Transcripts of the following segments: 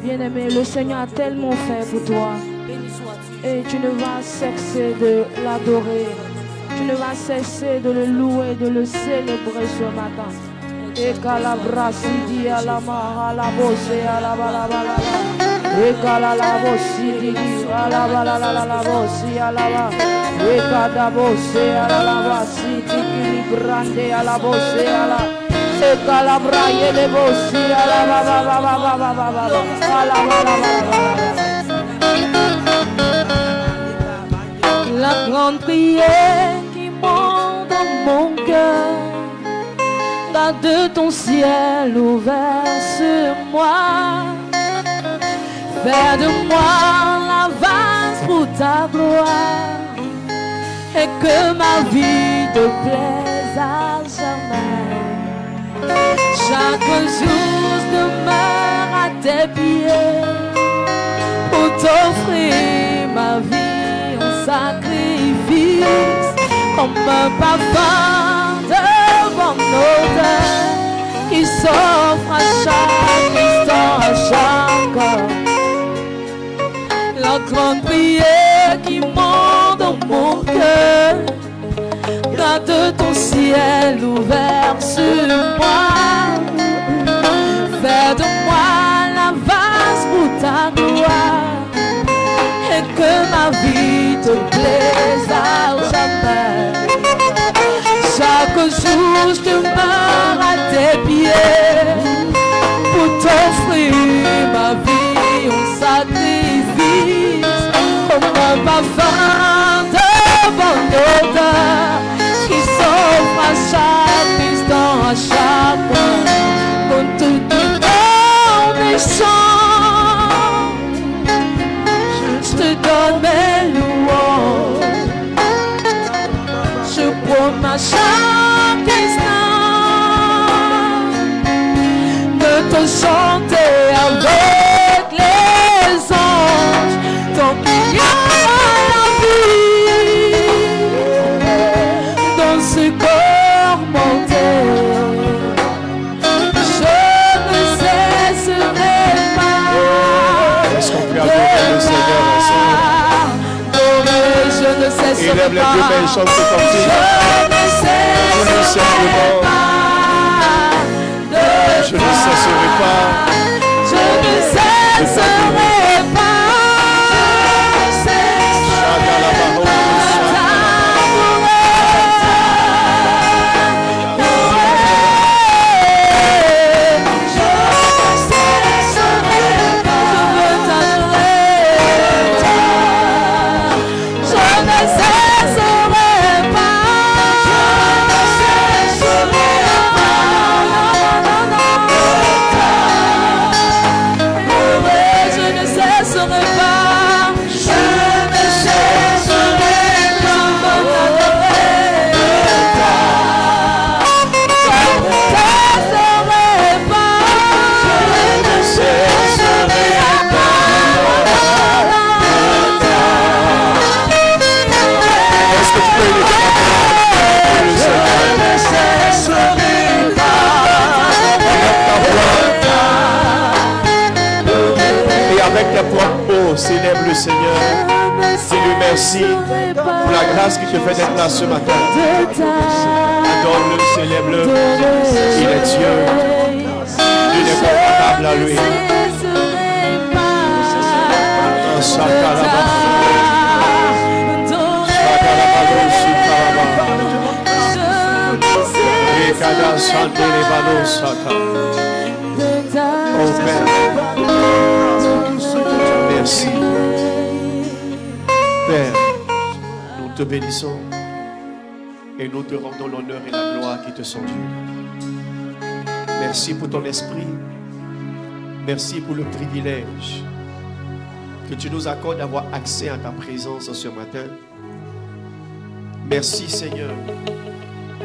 Bien-aimé, le Seigneur a tellement fait pour toi. Et tu ne vas cesser de l'adorer. Tu ne vas cesser de le louer, de le célébrer ce matin. Et calabrasi à la maha la bosse à la balabala. Et calalabossi à la balala la bossi à la ba. Et cadabosse à la bassi tiki brande à la bosse à la. Et calabraye le bossi à la ba ba ba ba ba ba ba ba. À la balabala. La grande prière qui monte dans mon cœur, garde ton ciel ouvert sur moi. Fais de moi la vase pour ta gloire, et que ma vie te plaise à jamais. Chaque jour je demeure à tes pieds pour t'offrir ma vie en sacrifice, comme un parfum de bonne odeur qui s'offre à chaque instant, à chaque heure. La grande prière qui monte dans mon cœur, garde ton ciel ouvert sur moi. Fais de moi la vase pour ta gloire, et que ma vie te plaise à jamais. Chaque jour je demeure à tes pieds pour t'offrir ma vie en sacrifice, comme un parfum de bonne odeur qui s'offre à chaque instant, à chaque heure. Pour tout ton échange, je te donne mes louanges. Je promets à chaque instant de te chanter avec les anges, tant qu'il y a la vie dans ce corps mortel. Je ne cesserai pas. Est-ce qu'on peut adorer le Seigneur ensemble? Je ne cesserai élève les deux mains, chante ce cantique. Je ne cesserai pas. Je ne cesserai pas. Célèbre le Seigneur. Dis-lui merci pour la grâce qui te fait d'être là ce matin. Adore-le, célèbre-le. Il est Dieu. Dieu n'est comparable à lui. Oh Père, merci. Père, nous te bénissons et nous te rendons l'honneur et la gloire qui te sont dues. Merci pour ton esprit. Merci pour le privilège que tu nous accordes d'avoir accès à ta présence ce matin. Merci Seigneur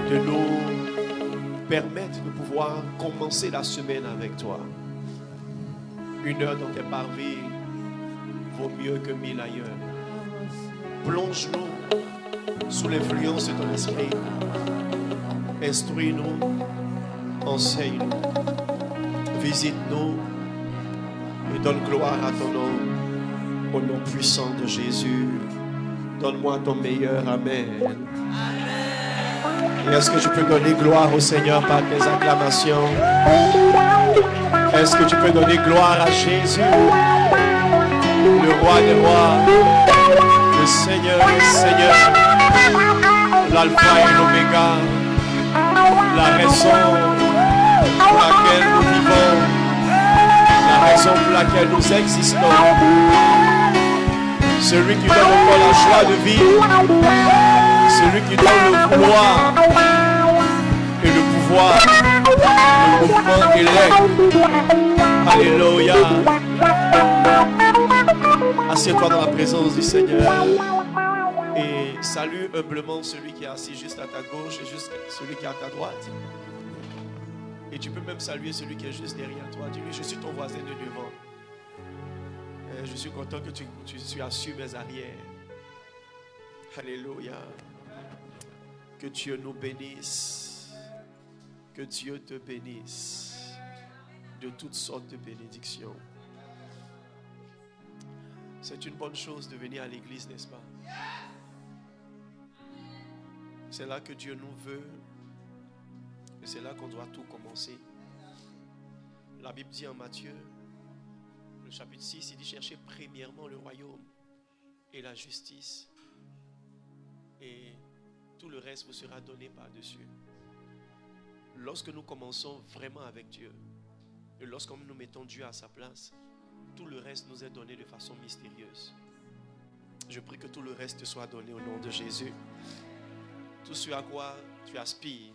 de nous permettre de pouvoir commencer la semaine avec toi. Une heure dans tes parvis vaut mieux que 1000 ailleurs. Plonge-nous sous l'influence de ton esprit. Instruis-nous, enseigne-nous, visite-nous Et donne gloire à ton nom. Au nom puissant de Jésus. Donne-moi ton meilleur. Amen. Et est-ce que tu peux donner gloire au Seigneur par tes acclamations? Est-ce que tu peux donner gloire à Jésus, le roi des rois, le Seigneur des seigneurs, l'alpha et l'oméga, la raison pour laquelle nous vivons, la raison pour laquelle nous existons, celui qui donne encore la joie de vivre, celui qui donne le vouloir et le pouvoir, le mouvement et l'aide. Alléluia. Assieds-toi dans la présence du Seigneur et salue humblement celui qui est assis juste à ta gauche et juste celui qui est à ta droite. Et tu peux même saluer celui qui est juste derrière toi. Dis-lui, je suis ton voisin de devant. Je suis content que tu sois sur mes arrières. Alléluia. Que Dieu nous bénisse. Que Dieu te bénisse de toutes sortes de bénédictions. C'est une bonne chose de venir à l'église, n'est-ce pas? C'est là que Dieu nous veut. Et c'est là qu'on doit tout commencer. La Bible dit en Matthieu, le chapitre 6, il dit cherchez premièrement le royaume et la justice. Et tout le reste vous sera donné par-dessus. Lorsque nous commençons vraiment avec Dieu, et lorsque nous mettons Dieu à sa place, tout le reste nous est donné de façon mystérieuse. Je prie que tout le reste te soit donné au nom de Jésus. Tout ce à quoi tu aspires,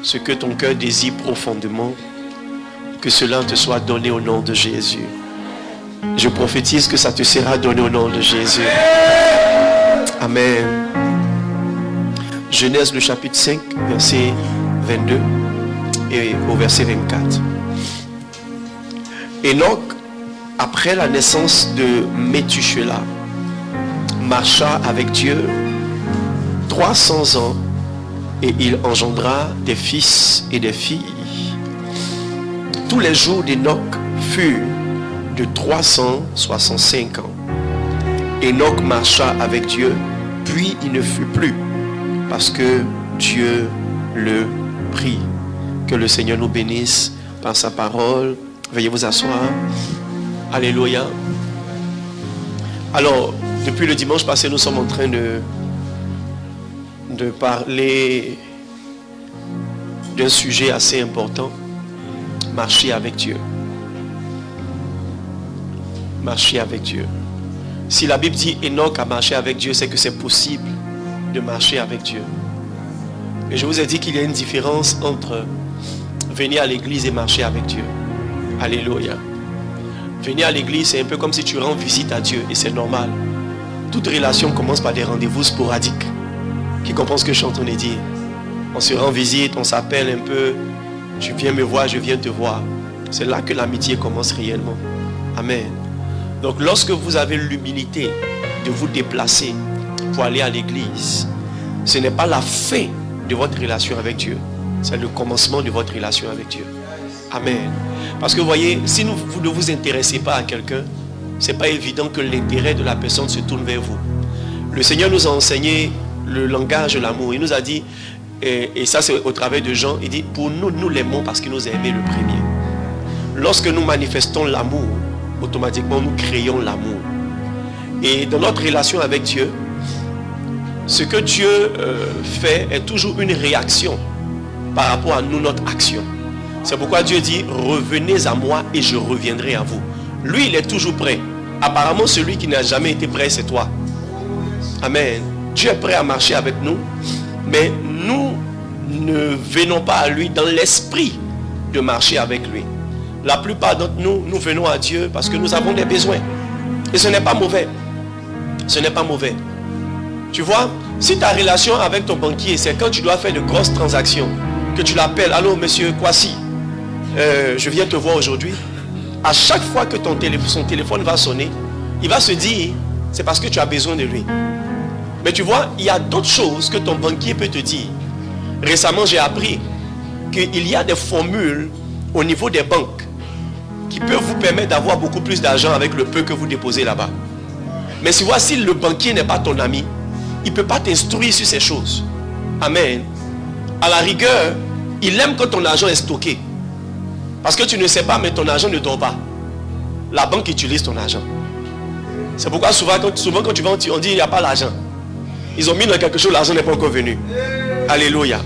ce que ton cœur désire profondément, que cela te soit donné au nom de Jésus. Je prophétise que ça te sera donné au nom de Jésus. Amen. Genèse le chapitre 5, verset 22 et au verset 24. Enoch, après la naissance de Métusélah, marcha avec Dieu 300 ans et il engendra des fils et des filles. Tous les jours d'Enoch furent de 365 ans. Enoch marcha avec Dieu, puis il ne fut plus, parce que Dieu le prit. Que le Seigneur nous bénisse par sa parole. Veuillez vous asseoir. Alléluia. Alors, depuis le dimanche passé, nous sommes en train de parler d'un sujet assez important. Marcher avec Dieu. Marcher avec Dieu. Si la Bible dit Enoch a marché avec Dieu, c'est que c'est possible de marcher avec Dieu. Et je vous ai dit qu'il y a une différence entre venir à l'église et marcher avec Dieu. Alléluia. Venir à l'église, c'est un peu comme si tu rends visite à Dieu et c'est normal. Toute relation commence par des rendez-vous sporadiques. Qui comprend ce que je suis en train de dire? On se rend visite, on s'appelle un peu. Tu viens me voir, je viens te voir. C'est là que l'amitié commence réellement. Amen. Donc lorsque vous avez l'humilité de vous déplacer pour aller à l'église, ce n'est pas la fin de votre relation avec Dieu. C'est le commencement de votre relation avec Dieu. Amen. Parce que vous voyez, si vous ne vous intéressez pas à quelqu'un, ce n'est pas évident que l'intérêt de la personne se tourne vers vous. Le Seigneur nous a enseigné le langage de l'amour. Il nous a dit, et ça c'est au travers de Jean, il dit, pour nous, nous l'aimons parce qu'il nous a aimé le premier. Lorsque nous manifestons l'amour, automatiquement nous créons l'amour. Et dans notre relation avec Dieu, ce que Dieu fait est toujours une réaction par rapport à nous, notre action. C'est pourquoi Dieu dit, revenez à moi et je reviendrai à vous. Lui, il est toujours prêt. Apparemment, celui qui n'a jamais été prêt, c'est toi. Amen. Dieu est prêt à marcher avec nous, mais nous ne venons pas à lui dans l'esprit de marcher avec lui. La plupart d'entre nous, nous venons à Dieu parce que nous avons des besoins. Et ce n'est pas mauvais. Ce n'est pas mauvais. Tu vois, si ta relation avec ton banquier, c'est quand tu dois faire de grosses transactions, que tu l'appelles, allô monsieur Kwasi, je viens te voir aujourd'hui. À chaque fois que son téléphone va sonner, il va se dire, c'est parce que tu as besoin de lui. Mais tu vois, il y a d'autres choses que ton banquier peut te dire. Récemment, j'ai appris qu'il y a des formules au niveau des banques qui peut vous permettre d'avoir beaucoup plus d'argent avec le peu que vous déposez là-bas. Mais si voici le banquier n'est pas ton ami, il ne peut pas t'instruire sur ces choses. Amen. À la rigueur, il aime quand ton argent est stocké. Parce que tu ne sais pas, mais ton argent ne dort pas. La banque utilise ton argent. C'est pourquoi souvent quand tu vas, on dit il n'y a pas l'argent. Ils ont mis dans quelque chose, l'argent n'est pas encore venu. Alléluia.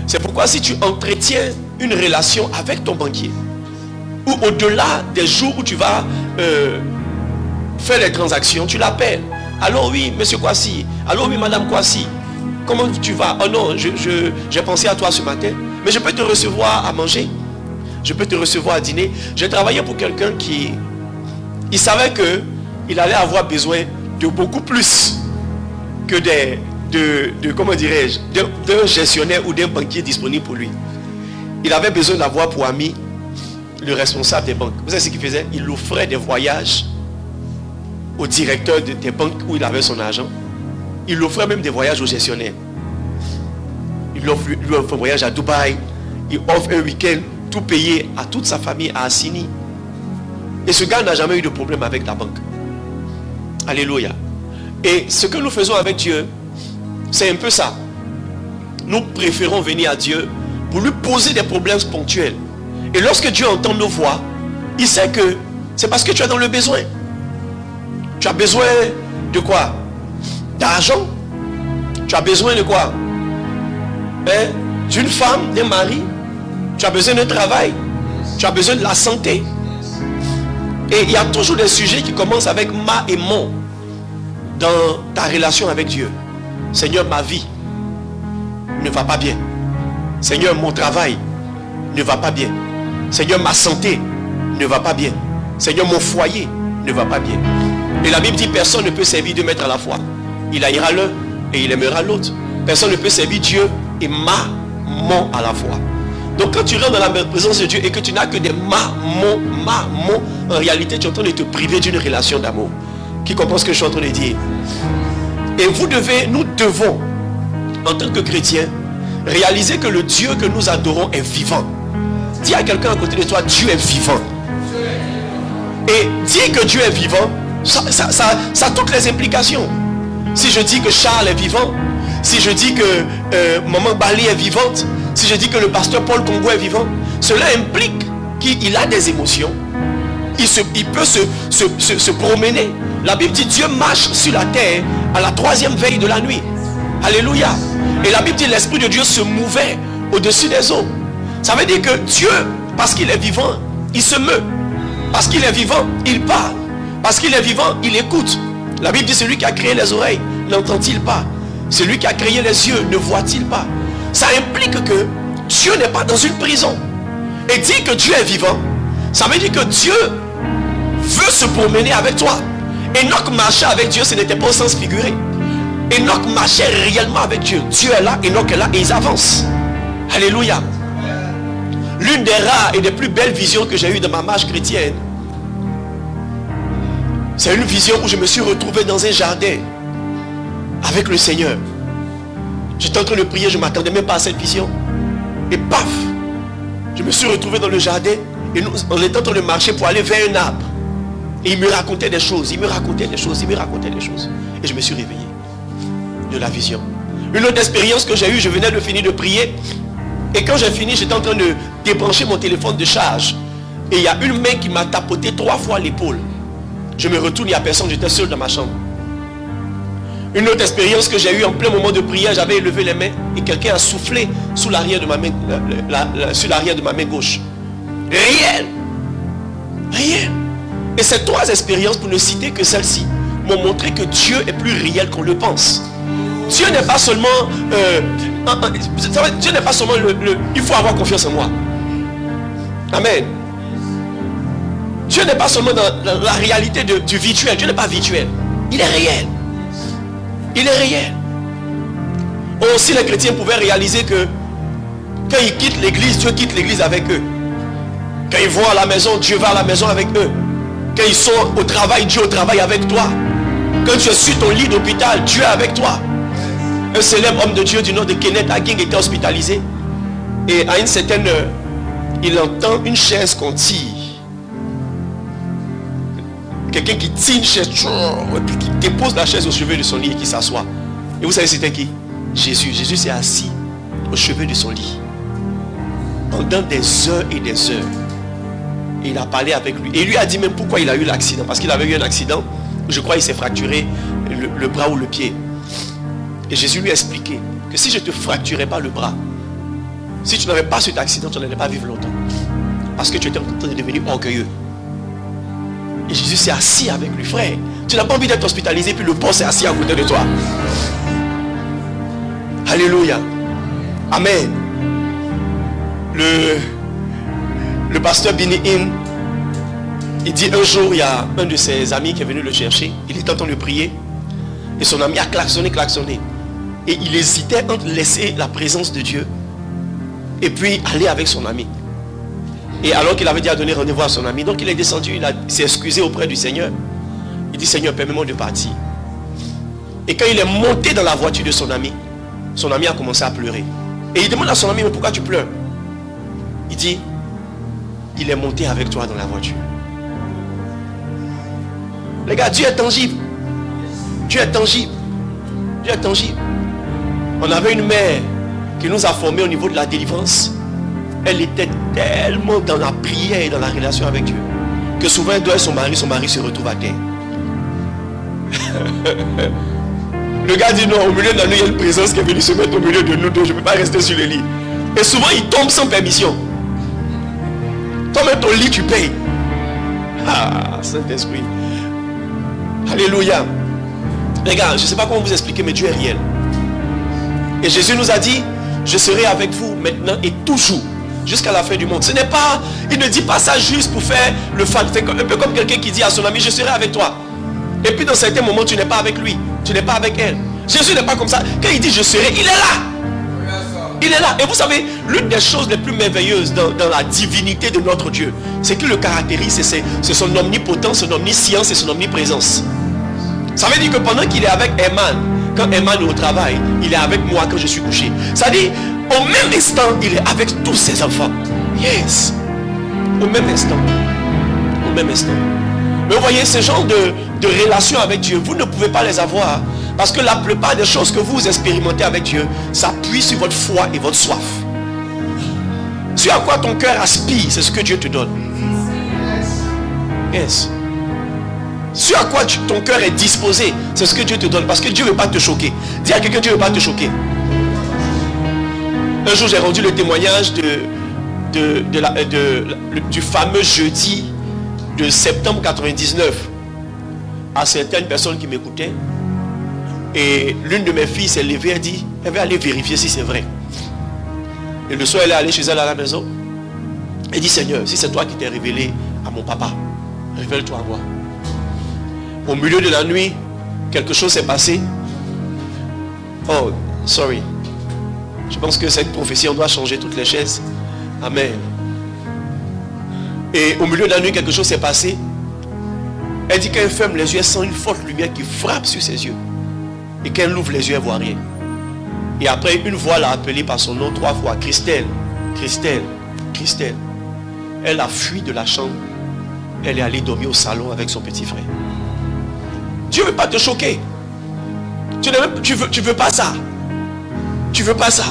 C'est pourquoi si tu entretiens une relation avec ton banquier, ou au-delà des jours où tu vas faire les transactions, tu l'appelles. Allô oui, monsieur Kwasi. Allô oui, madame Kwasi. Comment tu vas? Oh non, j'ai pensé à toi ce matin. Mais je peux te recevoir à manger. Je peux te recevoir à dîner. J'ai travaillé pour quelqu'un qui... Il savait qu'il allait avoir besoin de beaucoup plus que comment dirais-je, d'un gestionnaire ou d'un banquier disponible pour lui. Il avait besoin d'avoir pour ami le responsable des banques. Vous savez ce qu'il faisait? Il offrait des voyages au directeur des banques où il avait son argent. Il offrait même des voyages aux gestionnaires. Il lui offre un voyage à Dubaï. Il offre un week-end tout payé à toute sa famille à Assini. Et ce gars n'a jamais eu de problème avec la banque. Alléluia. Et ce que nous faisons avec Dieu, c'est un peu ça. Nous préférons venir à Dieu pour lui poser des problèmes ponctuels. Et lorsque Dieu entend nos voix, il sait que c'est parce que tu es dans le besoin. Tu as besoin de quoi? D'argent. Tu as besoin de quoi? D'une femme, d'un mari. Tu as besoin d'un travail. Tu as besoin de la santé. Et il y a toujours des sujets qui commencent avec ma et mon dans ta relation avec Dieu. Seigneur, ma vie ne va pas bien. Seigneur, mon travail ne va pas bien. Seigneur, ma santé ne va pas bien. Seigneur, mon foyer ne va pas bien. Et la Bible dit, personne ne peut servir deux maîtres à la fois. Il haïra l'un et il aimera l'autre. Personne ne peut servir Dieu et maman à la fois. Donc quand tu rentres dans la présence de Dieu et que tu n'as que des mamans, en réalité tu es en train de te priver d'une relation d'amour. Qui comprend ce que je suis en train de dire? Et nous devons, en tant que chrétiens, réaliser que le Dieu que nous adorons est vivant. Dis à quelqu'un à côté de toi, Dieu est vivant. Et dire que Dieu est vivant, ça a toutes les implications. Si je dis que Charles est vivant, si je dis que Maman Bali est vivante, si je dis que le pasteur Paul Congo est vivant, cela implique qu'il a des émotions. Il peut se promener. La Bible dit Dieu marche sur la terre à la 3e veille de la nuit. Alléluia. Et la Bible dit l'Esprit de Dieu se mouvait au-dessus des eaux. Ça veut dire que Dieu, parce qu'il est vivant, il se meut. Parce qu'il est vivant, il parle. Parce qu'il est vivant, il écoute. La Bible dit celui qui a créé les oreilles, n'entend-il pas? Celui qui a créé les yeux, ne voit-il pas? Ça implique que Dieu n'est pas dans une prison. Et dire que Dieu est vivant, ça veut dire que Dieu veut se promener avec toi. Enoch marchait avec Dieu, ce n'était pas au sens figuré. Enoch marchait réellement avec Dieu. Dieu est là, Enoch est là et ils avancent. Alléluia. L'une des rares et des plus belles visions que j'ai eues dans ma marche chrétienne, c'est une vision où je me suis retrouvé dans un jardin avec le Seigneur. J'étais en train de prier, je ne m'attendais même pas à cette vision. Et paf, je me suis retrouvé dans le jardin et on était en train de marcher pour aller vers un arbre. Et il me racontait des choses, il me racontait des choses. Et je me suis réveillé de la vision. Une autre expérience que j'ai eue, je venais de finir de prier. Et quand j'ai fini, j'étais en train de débrancher mon téléphone de charge. Et il y a une main qui m'a tapoté 3 fois l'épaule. Je me retourne, il n'y a personne, j'étais seul dans ma chambre. Une autre expérience que j'ai eue en plein moment de prière, j'avais élevé les mains et quelqu'un a soufflé sous l'arrière de ma main, sur l'arrière de ma main gauche. Rien. Et ces 3 expériences, pour ne citer que celle-ci, m'ont montré que Dieu est plus réel qu'on le pense. Dieu n'est pas seulement Dieu n'est pas seulement il faut avoir confiance en moi. Amen. Dieu n'est pas seulement dans la réalité du virtuel. Dieu n'est pas virtuel. Il est réel. Il est réel. Aussi les chrétiens pouvaient réaliser que quand ils quittent l'église, Dieu quitte l'église avec eux. Quand ils vont à la maison, Dieu va à la maison avec eux. Quand ils sont au travail, Dieu au travail avec toi. Quand tu es sur ton lit d'hôpital, Dieu est avec toi. Un célèbre homme de Dieu du nom de Kenneth Hagin était hospitalisé. Et à une certaine heure, il entend une chaise qu'on tire. quelqu'un qui tire une chaise et puis qui dépose la chaise au chevet de son lit et qui s'assoit. Et vous savez c'était qui? Jésus. Jésus s'est assis au chevet de son lit pendant des heures et des heures. Et il a parlé avec lui. Et il lui a dit même pourquoi il a eu l'accident. Parce qu'il avait eu un accident. Je crois qu'il s'est fracturé le bras ou le pied. Et Jésus lui a expliqué que si je ne te fracturais pas le bras, si tu n'avais pas cet accident, tu n'allais pas vivre longtemps. Parce que tu étais en train de devenir orgueilleux. Et Jésus s'est assis avec lui. Frère, tu n'as pas envie d'être hospitalisé puis le boss est assis à côté de toi. Alléluia. Amen. Le pasteur Benny Hinn, il dit un jour, il y a un de ses amis qui est venu le chercher. Il était en train de prier. Et son ami a klaxonné. Et il hésitait entre laisser la présence de Dieu et puis aller avec son ami. Et alors qu'il avait dit à donner rendez-vous à son ami, donc il est descendu, il s'est excusé auprès du Seigneur. Il dit, Seigneur, permets-moi de partir. Et quand il est monté dans la voiture de son ami a commencé à pleurer. Et il demande à son ami, mais pourquoi tu pleures? Il dit, il est monté avec toi dans la voiture. Les gars, Dieu est tangible. Dieu est tangible. Dieu est tangible. On avait une mère qui nous a formés au niveau de la délivrance. Elle était tellement dans la prière et dans la relation avec Dieu que souvent elle doit son mari se retrouve à terre. Le gars dit non, au milieu de la nuit, il y a une présence qui est venue se mettre au milieu de nous deux, je ne peux pas rester sur le lit. Et souvent il tombe sans permission. Toi-même ton lit tu payes. Ah, Saint-Esprit. Alléluia. Les gars, je ne sais pas comment vous expliquer, mais Dieu est réel. Et Jésus nous a dit, je serai avec vous maintenant et toujours, jusqu'à la fin du monde. Ce n'est pas, il ne dit pas ça juste pour faire le fan. C'est un peu comme quelqu'un qui dit à son ami, je serai avec toi. Et puis dans certains moments, tu n'es pas avec lui. Tu n'es pas avec elle. Jésus n'est pas comme ça. Quand il dit je serai, il est là. Il est là. Et vous savez, l'une des choses les plus merveilleuses dans la divinité de notre Dieu, c'est que le caractérise, c'est son omnipotence, son omniscience et son omniprésence. Ça veut dire que pendant qu'il est avec Eman, quand Eman est au travail, il est avec moi quand je suis couché. Ça dit, au même instant, il est avec tous ses enfants. Yes. Au même instant. Au même instant. Mais vous voyez, ce genre de relations avec Dieu, vous ne pouvez pas les avoir. Parce que la plupart des choses que vous expérimentez avec Dieu s'appuient sur votre foi et votre soif. Ce à quoi ton cœur aspire, c'est ce que Dieu te donne. Yes. Ce à quoi ton cœur est disposé, c'est ce que Dieu te donne. Parce que Dieu ne veut pas te choquer. Dis à quelqu'un, Dieu ne veut pas te choquer. Un jour, j'ai rendu le témoignage du fameux jeudi de septembre 99 à certaines personnes qui m'écoutaient. Et l'une de mes filles s'est levée, elle dit, elle va aller vérifier si c'est vrai. Et le soir, elle est allée chez elle à la maison. Elle dit, Seigneur, si c'est toi qui t'es révélé à mon papa, révèle-toi à moi. Au milieu de la nuit, quelque chose s'est passé. Oh, sorry. Je pense que cette prophétie, on doit changer toutes les chaises. Amen. Et au milieu de la nuit, quelque chose s'est passé. Elle dit qu'elle ferme les yeux, elle sent une forte lumière qui frappe sur ses yeux. Et qu'elle ouvre les yeux, elle ne voit rien. Et après, une voix l'a appelée par son nom 3 fois. Christelle, Christelle, Christelle. Elle a fui de la chambre. Elle est allée dormir au salon avec son petit frère. Dieu ne veut pas te choquer. Tu veux pas ça. Tu veux pas ça.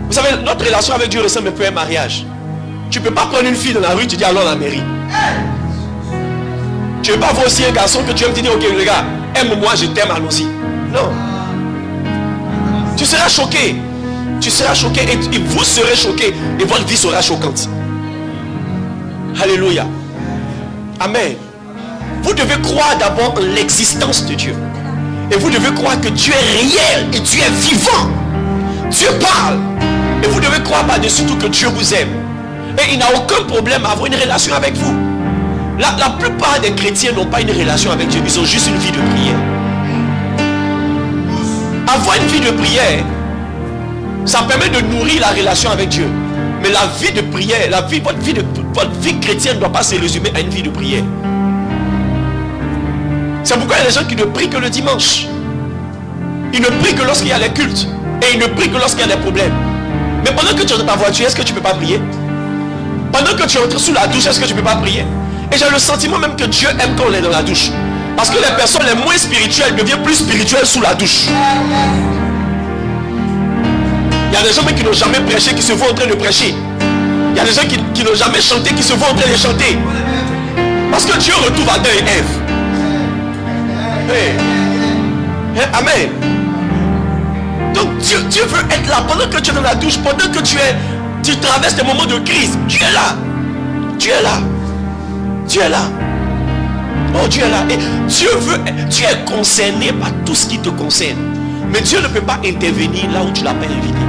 Vous savez, notre relation avec Dieu ressemble un peu à un mariage. Tu ne peux pas prendre une fille dans la rue, tu dis allons à la mairie. Tu ne veux pas voir aussi un garçon que tu aimes, tu dis ok les gars, aime-moi, je t'aime, allons-y. Non. Tu seras choqué. Tu seras choqué et vous serez choqué et votre vie sera choquante. Alléluia. Amen. Vous devez croire d'abord en l'existence de Dieu. Et vous devez croire que Dieu est réel et Dieu est vivant. Dieu parle. Et vous devez croire par-dessus tout que Dieu vous aime. Et il n'a aucun problème à avoir une relation avec vous. La plupart des chrétiens n'ont pas une relation avec Dieu. Ils ont juste une vie de prière. Avoir une vie de prière, ça permet de nourrir la relation avec Dieu. Mais la vie de prière, votre vie chrétienne ne doit pas se résumer à une vie de prière. C'est pourquoi il y a des gens qui ne prient que le dimanche. Ils ne prient que lorsqu'il y a les cultes. Et ils ne prient que lorsqu'il y a des problèmes. Mais pendant que tu es dans ta voiture, est-ce que tu ne peux pas prier? Pendant que tu entres sous la douche, est-ce que tu ne peux pas prier? Et j'ai le sentiment même que Dieu aime quand on est dans la douche. Parce que les personnes les moins spirituelles deviennent plus spirituelles sous la douche. Il y a des gens même qui n'ont jamais prêché, qui se voient en train de prêcher. Il y a des gens qui n'ont jamais chanté, qui se voient en train de chanter. Parce que Dieu retrouve Adam et Ève. Hey. Amen. Donc Dieu veut être là pendant que tu es dans la douche, pendant que tu traverses des moments de crise. Dieu est là. Dieu est là. Dieu est là. Oh, Dieu est là. Et tu es concerné par tout ce qui te concerne. Mais Dieu ne peut pas intervenir là où tu ne l'as pas invité.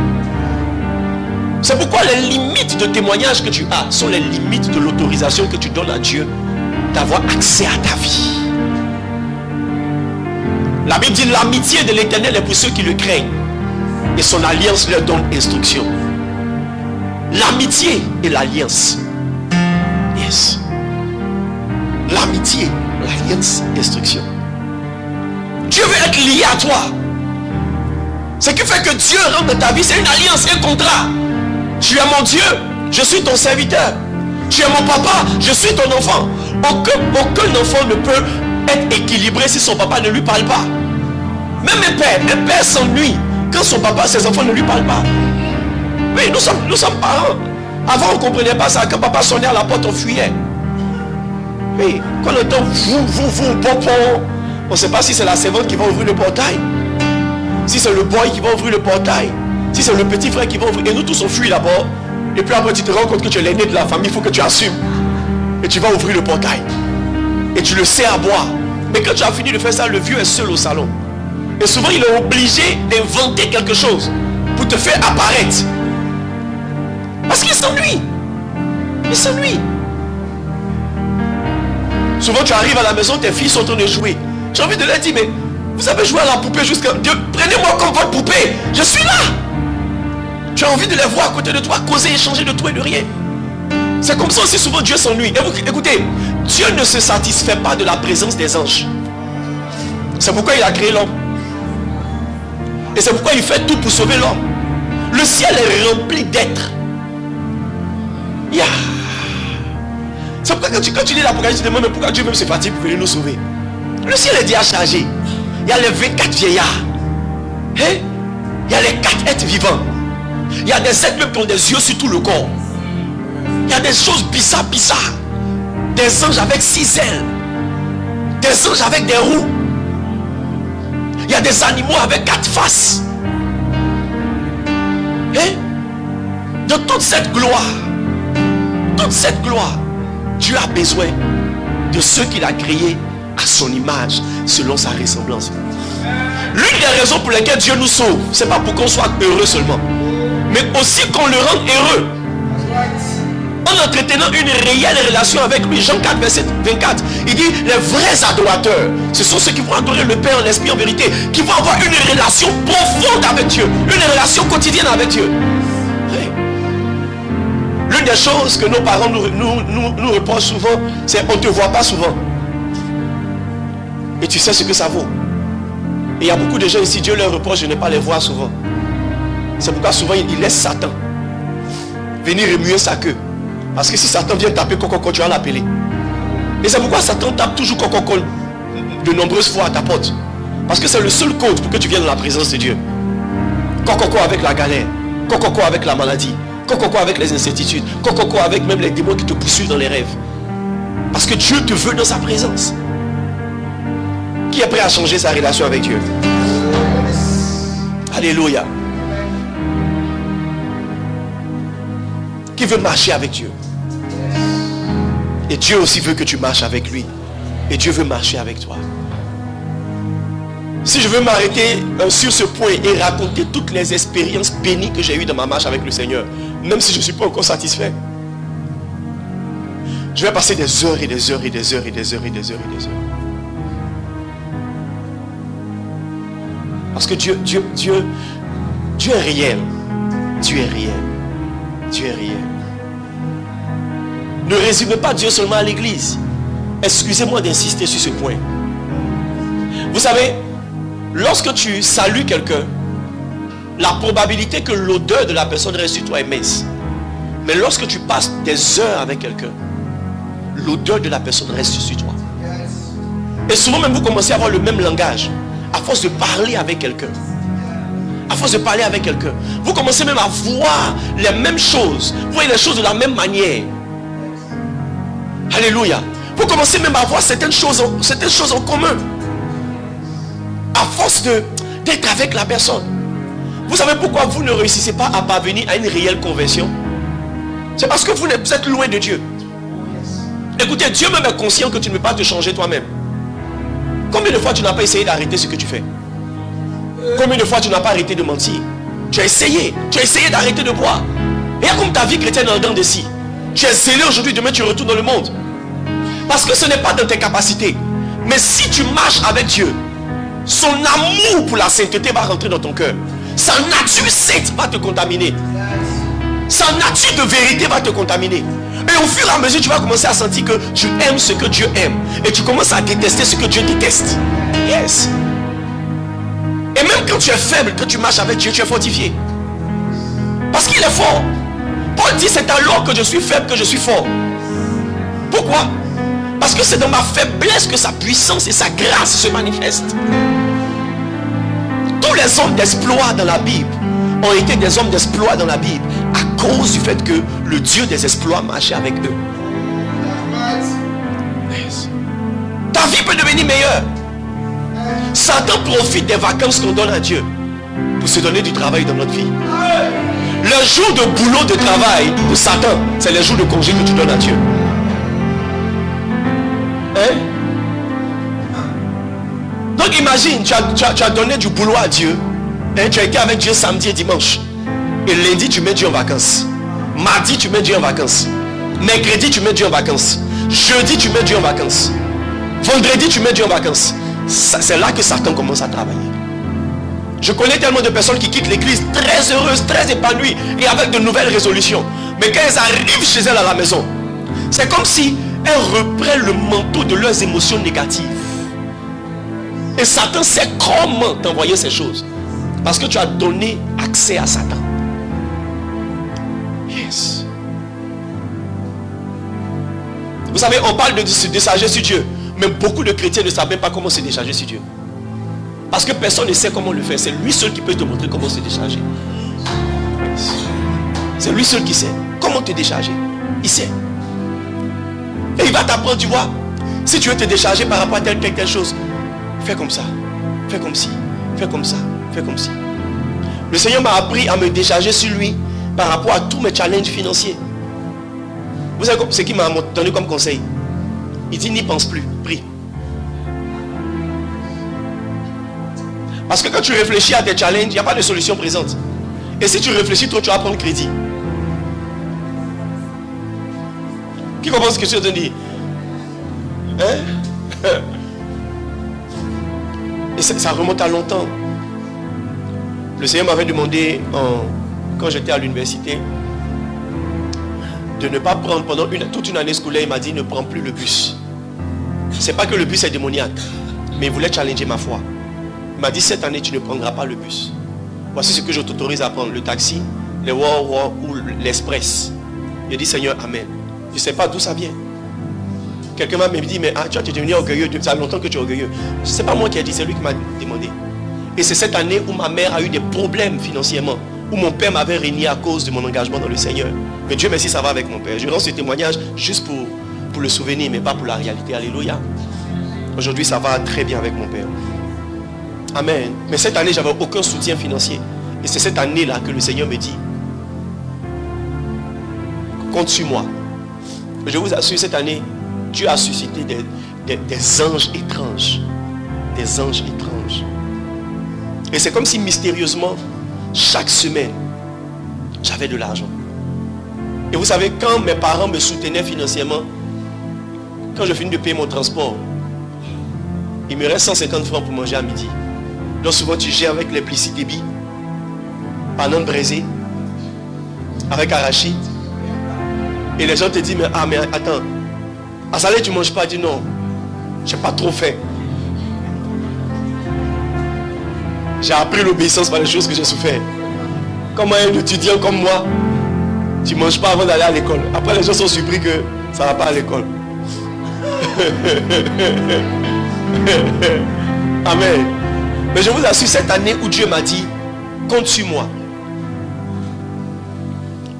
C'est pourquoi les limites de témoignage que tu as sont les limites de l'autorisation que tu donnes à Dieu d'avoir accès à ta vie. La Bible dit l'amitié de l'Éternel est pour ceux qui le craignent. Et son alliance leur donne instruction. L'amitié et l'alliance. Yes. L'amitié, l'alliance, instruction. Dieu veut être lié à toi. Ce qui fait que Dieu rentre dans ta vie, c'est une alliance, un contrat. Tu es mon Dieu, je suis ton serviteur. Tu es mon papa, je suis ton enfant. Aucun enfant ne peut être équilibré si son papa ne lui parle pas. Même un père s'ennuie quand son papa, ses enfants ne lui parlent pas. Oui, nous sommes parents. Avant, on ne comprenait pas ça. Quand papa sonnait à la porte, on fuyait. Oui, quand on entend vous, pompon, on ne sait pas si c'est la servante qui va ouvrir le portail. Si c'est le boy qui va ouvrir le portail. Si c'est le petit frère qui va ouvrir. Et nous tous on fuit d'abord. Et puis après tu te rends compte que tu es l'aîné de la famille. Il faut que tu assumes. Et tu vas ouvrir le portail. Et tu le sais à boire. Mais quand tu as fini de faire ça, le vieux est seul au salon. Et souvent il est obligé d'inventer quelque chose pour te faire apparaître. Parce qu'il s'ennuie. Il s'ennuie. Souvent tu arrives à la maison, tes filles sont en train de jouer. J'ai envie de leur dire, mais vous avez joué à la poupée jusqu'à Dieu. Prenez-moi comme votre poupée. Je suis là. Tu as envie de les voir à côté de toi, causer, échanger de tout et de rien. C'est comme ça aussi souvent Dieu s'ennuie. Écoutez, Dieu ne se satisfait pas de la présence des anges. C'est pourquoi il a créé l'homme. Et c'est pourquoi il fait tout pour sauver l'homme. Le ciel est rempli d'êtres. Yeah. C'est pourquoi quand tu lis l'Apocalypse, tu te demandes mais pourquoi Dieu même se fatigue pour venir nous sauver. Le ciel est déjà chargé. Il y a les 24 vieillards. Hein? Il y a les 4 êtres vivants. Il y a des êtres même qui ont des yeux sur tout le corps. Il y a des choses bizarres. Des anges avec 6 ailes. Des anges avec des roues. Il y a des animaux avec 4 faces. Hein? De toute cette gloire, Dieu a besoin de ceux qu'il a créés à son image, selon sa ressemblance. L'une des raisons pour lesquelles Dieu nous sauve, c'est pas pour qu'on soit heureux seulement, mais aussi qu'on le rende heureux. En entretenant une réelle relation avec lui. Jean 4, verset 24, il dit les vrais adorateurs, ce sont ceux qui vont adorer le Père en esprit, en vérité, qui vont avoir une relation profonde avec Dieu, une relation quotidienne avec Dieu. Oui. L'une des choses que nos parents nous reprochent souvent, c'est on ne te voit pas souvent. Et tu sais ce que ça vaut. Et il y a beaucoup de gens ici, Dieu leur reproche de ne pas les voir souvent. C'est pourquoi souvent il laisse Satan venir remuer sa queue. Parce que si Satan vient taper Coco, tu vas l'appeler. Et c'est pourquoi Satan tape toujours Coco de nombreuses fois à ta porte. Parce que c'est le seul code pour que tu viennes dans la présence de Dieu. Coco avec la galère. Coco avec la maladie. Coco avec les incertitudes. Coco avec même les démons qui te poursuivent dans les rêves. Parce que Dieu te veut dans sa présence. Qui est prêt à changer sa relation avec Dieu? Alléluia. Qui veut marcher avec Dieu? Et Dieu aussi veut que tu marches avec lui. Et Dieu veut marcher avec toi. Si je veux m'arrêter sur ce point et raconter toutes les expériences bénies que j'ai eues dans ma marche avec le Seigneur, même si je ne suis pas encore satisfait, je vais passer des heures et des heures et des heures et des heures et des heures et des heures. Parce que Dieu est réel. Dieu est réel. Dieu est réel. Ne résumez pas Dieu seulement à l'église. Excusez-moi d'insister sur ce point. Vous savez, lorsque tu salues quelqu'un, la probabilité que l'odeur de la personne reste sur toi est mince. Mais lorsque tu passes des heures avec quelqu'un, l'odeur de la personne reste sur toi. Et souvent même vous commencez à avoir le même langage. À force de parler avec quelqu'un. À force de parler avec quelqu'un. Vous commencez même à voir les mêmes choses. Vous voyez les choses de la même manière. Alléluia. Vous commencez même à voir certaines choses en commun. À force d'être avec la personne. Vous savez pourquoi vous ne réussissez pas à parvenir à une réelle conversion? C'est parce que vous êtes loin de Dieu. Écoutez, Dieu même est conscient que tu ne peux pas te changer toi-même. Combien de fois tu n'as pas essayé d'arrêter ce que tu fais? Combien de fois tu n'as pas arrêté de mentir? Tu as essayé d'arrêter de boire. Et comme ta vie chrétienne en dents de scie. Tu es zélé aujourd'hui, demain tu retournes dans le monde. Parce que ce n'est pas dans tes capacités. Mais si tu marches avec Dieu, son amour pour la sainteté va rentrer dans ton cœur. Sa nature sainte va te contaminer. Sa nature de vérité va te contaminer. Et au fur et à mesure, tu vas commencer à sentir que tu aimes ce que Dieu aime. Et tu commences à détester ce que Dieu déteste. Yes. Et même quand tu es faible, quand tu marches avec Dieu, tu es fortifié. Parce qu'il est fort. Paul dit, c'est alors que je suis faible que je suis fort. Pourquoi? Parce que c'est dans ma faiblesse que sa puissance et sa grâce se manifestent. Tous les hommes d'exploit dans la Bible ont été des hommes d'exploit dans la Bible à cause du fait que le Dieu des exploits marchait avec eux. Yes. Ta vie peut devenir meilleure. Satan profite des vacances qu'on donne à Dieu pour se donner du travail dans notre vie. Le jour de boulot de travail de Satan, c'est le jour de congé que tu donnes à Dieu. Hein? Donc imagine, tu as donné du boulot à Dieu. Hein? Tu as été avec Dieu samedi et dimanche. Et lundi, tu mets Dieu en vacances. Mardi, tu mets Dieu en vacances. Mercredi, tu mets Dieu en vacances. Jeudi, tu mets Dieu en vacances. Vendredi, tu mets Dieu en vacances. C'est là que Satan commence à travailler. Je connais tellement de personnes qui quittent l'église très heureuses, très épanouies et avec de nouvelles résolutions. Mais quand elles arrivent chez elles à la maison, c'est comme si elles reprennent le manteau de leurs émotions négatives. Et Satan sait comment t'envoyer ces choses. Parce que tu as donné accès à Satan. Yes. Vous savez, on parle de se décharger sur Dieu. Mais beaucoup de chrétiens ne savent même pas comment se décharger sur Dieu. Parce que personne ne sait comment le faire. C'est lui seul qui peut te montrer comment se décharger. C'est lui seul qui sait comment te décharger. Il sait. Et il va t'apprendre, tu vois. Si tu veux te décharger par rapport à telle chose, fais comme ça. Fais comme ci. Fais comme ça. Fais comme ci. Le Seigneur m'a appris à me décharger sur lui par rapport à tous mes challenges financiers. Vous savez ce qu'il m'a donné comme conseil? Il dit, n'y pense plus, prie. Parce que quand tu réfléchis à tes challenges, il n'y a pas de solution présente. Et si tu réfléchis trop, tu vas prendre crédit. Qui comprend ce que je te dis? Hein? Et ça remonte à longtemps. Le Seigneur m'avait demandé, quand j'étais à l'université, de ne pas prendre pendant toute une année scolaire. Il m'a dit, ne prends plus le bus. C'est pas que le bus est démoniaque, mais il voulait challenger ma foi. Il m'a dit, cette année, tu ne prendras pas le bus. Voici ce que je t'autorise à prendre, le taxi, le War ou l'Express. Il a dit, Seigneur, Amen. Je ne sais pas d'où ça vient. Quelqu'un m'a dit, mais tu vas te devenir orgueilleux. Ça fait longtemps que tu es orgueilleux. Ce n'est pas moi qui ai dit, c'est lui qui m'a demandé. Et c'est cette année où ma mère a eu des problèmes financièrement, où mon père m'avait régné à cause de mon engagement dans le Seigneur. Mais Dieu merci, ça va avec mon père. Je rends ce témoignage juste pour le souvenir, mais pas pour la réalité. Alléluia. Aujourd'hui, ça va très bien avec mon père. Amen. Mais cette année, j'avais aucun soutien financier. Et c'est cette année-là que le Seigneur me dit, compte sur moi. Je vous assure, cette année, Dieu a suscité des anges étranges. Des anges étranges. Et c'est comme si mystérieusement, chaque semaine, j'avais de l'argent. Et vous savez, quand mes parents me soutenaient financièrement, quand je finis de payer mon transport, il me reste 150 francs pour manger à midi. Donc souvent tu gères avec les plissi-débit, panane braisée, avec arachide. Et les gens te disent, mais attends, à salé tu ne manges pas? Dis non, j'ai pas trop faim. J'ai appris l'obéissance par les choses que j'ai souffert. Comment un étudiant comme moi, tu ne manges pas avant d'aller à l'école. Après les gens sont surpris que ça ne va pas à l'école. Amen. Mais je vous assure, cette année où Dieu m'a dit, compte sur moi.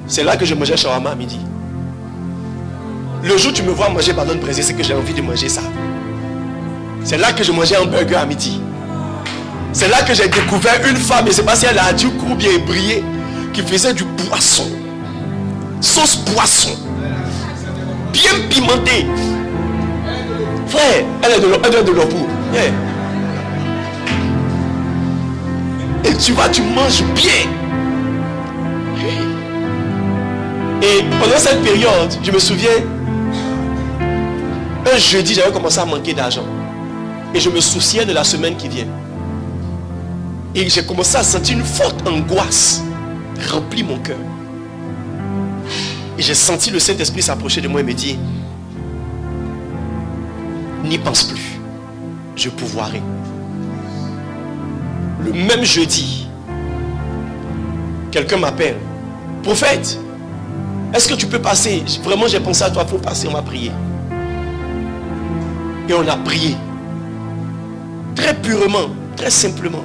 C'est là que je mangeais shawarma à midi. Le jour où tu me vois manger ballon braisé, c'est que j'ai envie de manger ça. C'est là que je mangeais un burger à midi. C'est là que j'ai découvert une femme, et c'est pas si elle a du coup bien brillé, qui faisait du poisson. Sauce poisson. Bien pimentée. Frère, elle est de l'eau. Yeah. Et tu vois, tu manges bien. Et pendant cette période, je me souviens, un jeudi, j'avais commencé à manquer d'argent. Et je me souciais de la semaine qui vient. Et j'ai commencé à sentir une forte angoisse remplir mon cœur. Et j'ai senti le Saint-Esprit s'approcher de moi et me dire, n'y pense plus, je pourvoirai. Le même jeudi, quelqu'un m'appelle, prophète, est-ce que tu peux passer? Vraiment, j'ai pensé à toi, il faut passer, on va prier. Et on a prié. Très purement, très simplement.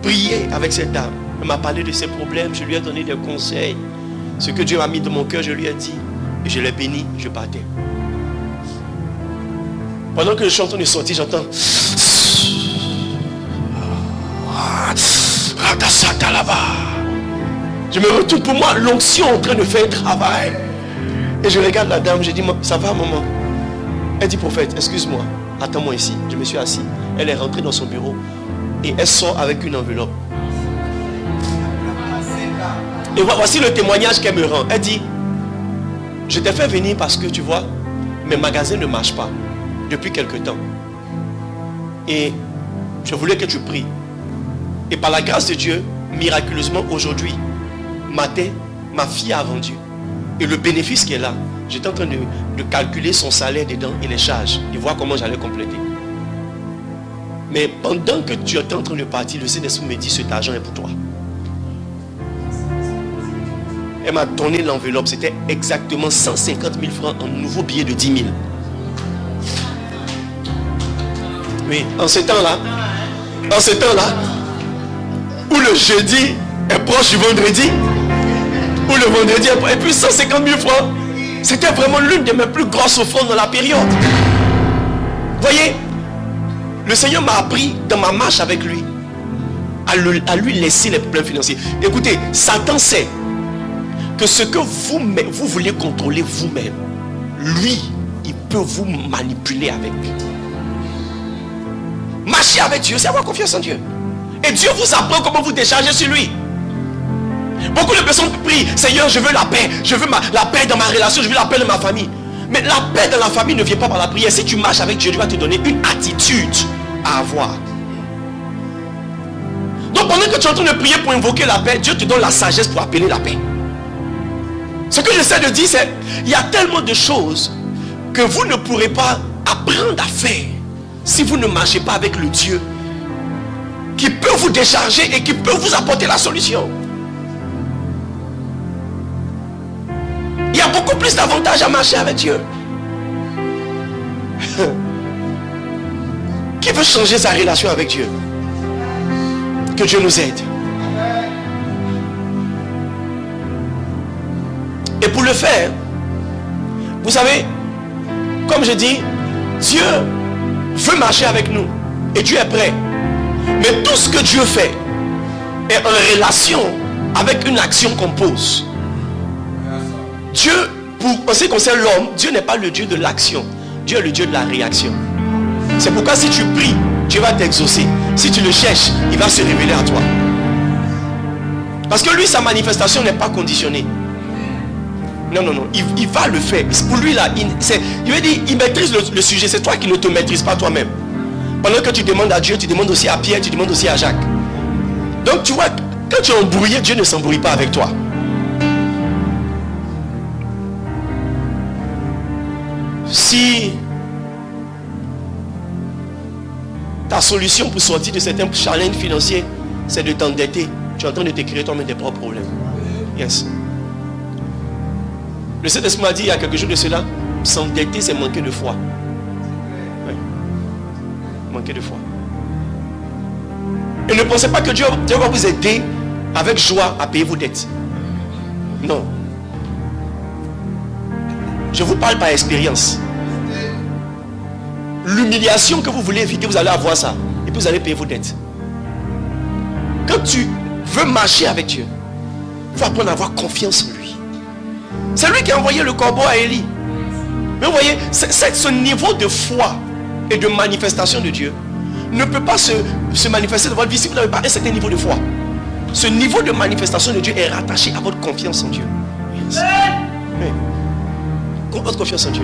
Prier avec cette dame. Elle m'a parlé de ses problèmes, je lui ai donné des conseils. Ce que Dieu m'a mis dans mon cœur, je lui ai dit. Et je l'ai béni, je partais. Pendant que je suis en train de sortir, j'entends. Je me retourne pour moi, l'onction en train de faire un travail. Et je regarde la dame, je dis, ça va maman? Elle dit, prophète, excuse-moi, attends-moi ici. Je me suis assis. Elle est rentrée dans son bureau et elle sort avec une enveloppe. Et voici le témoignage qu'elle me rend. Elle dit, je t'ai fait venir parce que tu vois, mes magasins ne marchent pas depuis quelque temps. Et je voulais que tu pries. Et par la grâce de Dieu, miraculeusement aujourd'hui, matin, ma fille a vendu. Et le bénéfice qui est là, j'étais en train de calculer son salaire dedans et les charges. Et voir comment j'allais compléter. Mais pendant que tu étais en train de partir, le Saint-Esprit me dit, cet argent est pour toi. Elle m'a donné l'enveloppe. C'était exactement 150 000 francs en nouveau billet de 10 000. Oui, en ce temps-là, où le jeudi est proche du vendredi, où le vendredi est proche, et puis 150 000 francs, c'était vraiment l'une de mes plus grosses offrandes dans la période. Voyez, le Seigneur m'a appris dans ma marche avec lui à lui laisser les problèmes financiers. Écoutez, Satan sait que ce que vous voulez contrôler vous-même, lui, il peut vous manipuler avec. Marchez avec Dieu, c'est avoir confiance en Dieu. Et Dieu vous apprend comment vous décharger sur lui. Beaucoup de personnes prient, Seigneur, je veux la paix. Je veux la paix dans ma relation, je veux la paix dans ma famille. Mais la paix dans la famille ne vient pas par la prière. Si tu marches avec Dieu, Dieu va te donner une attitude à avoir. Donc pendant que tu es en train de prier pour invoquer la paix, Dieu te donne la sagesse pour appeler la paix. Ce que j'essaie de dire, c'est il y a tellement de choses que vous ne pourrez pas apprendre à faire si vous ne marchez pas avec le Dieu qui peut vous décharger et qui peut vous apporter la solution. Il y a beaucoup plus d'avantages à marcher avec Dieu. Qui veut changer sa relation avec Dieu? Que Dieu nous aide. Et pour le faire, vous savez, comme je dis, Dieu veut marcher avec nous. Et Dieu est prêt. Mais tout ce que Dieu fait est en relation avec une action qu'on pose. Dieu, en ce qui concerne l'homme, Dieu n'est pas le Dieu de l'action. Dieu est le Dieu de la réaction. C'est pourquoi si tu pries, Dieu va t'exaucer. Si tu le cherches, il va se révéler à toi. Parce que lui, sa manifestation n'est pas conditionnée. Non, non, non. Il va le faire. Pour lui, là, il maîtrise le sujet. C'est toi qui ne te maîtrises pas toi-même. Pendant que tu demandes à Dieu, tu demandes aussi à Pierre, tu demandes aussi à Jacques. Donc, tu vois, quand tu es embrouillé, Dieu ne s'embrouille pas avec toi. Si ta solution pour sortir de certains challenges financiers, c'est de t'endetter, tu es en train de te créer toi-même des propres problèmes. Yes. Le Saint-Esprit m'a dit il y a quelque chose de cela. s'endetter, c'est manquer de foi. Oui. Manquer de foi. Et ne pensez pas que Dieu va vous aider avec joie à payer vos dettes. Non. Je vous parle par expérience. L'humiliation que vous voulez éviter, vous allez avoir ça. Et puis vous allez payer vos dettes. Quand tu veux marcher avec Dieu, il faut apprendre à avoir confiance en lui. C'est lui qui a envoyé le corbeau à Élie. Mais vous voyez, ce niveau de foi et de manifestation de Dieu ne peut pas se manifester dans votre vie si vous n'avez pas un certain niveau de foi. Ce niveau de manifestation de Dieu est rattaché à votre confiance en Dieu. Yes. Oui. Votre confiance en Dieu.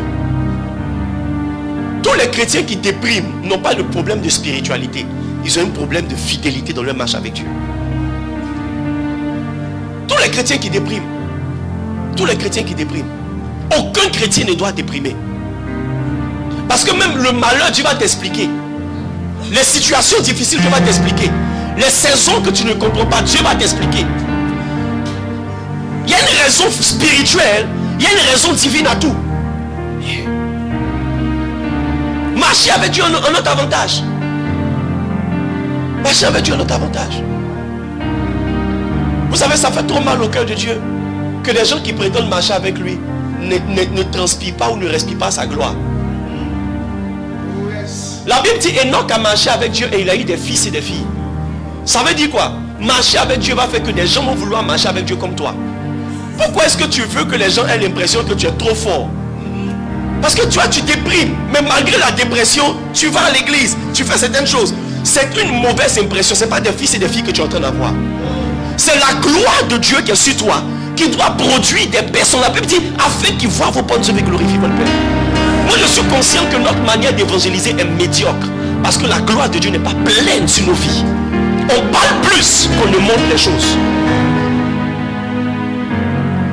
Tous les chrétiens qui dépriment n'ont pas le problème de spiritualité. Ils ont un problème de fidélité dans leur marche avec Dieu. Tous les chrétiens qui dépriment. Tous les chrétiens qui dépriment. Aucun chrétien ne doit déprimer. Parce que même le malheur, Dieu va t'expliquer. Les situations difficiles, Dieu va t'expliquer. Les saisons que tu ne comprends pas, Dieu va t'expliquer. Il y a une raison spirituelle, il y a une raison divine à tout. Marcher avec Dieu en notre avantage. Marcher avec Dieu en notre avantage. Vous savez, ça fait trop mal au cœur de Dieu que les gens qui prétendent marcher avec lui ne transpirent pas ou ne respirent pas sa gloire. La Bible dit Enoch a marché avec Dieu et il a eu des fils et des filles. Ça veut dire quoi? Marcher avec Dieu va faire que des gens vont vouloir marcher avec Dieu comme toi. Pourquoi est-ce que tu veux que les gens aient l'impression que tu es trop fort? Parce que toi tu déprimes. Mais malgré la dépression, tu vas à l'église, tu fais certaines choses. C'est une mauvaise impression. Ce n'est pas des fils et des filles que tu es en train d'avoir. C'est la gloire de Dieu qui est sur toi, qui doit produire des personnes. La Bible dit afin qu'ils voient vos bonnes œuvres et glorifient votre Père. Moi je suis conscient que notre manière d'évangéliser est médiocre. Parce que la gloire de Dieu n'est pas pleine sur nos vies. On parle plus qu'on ne montre les choses.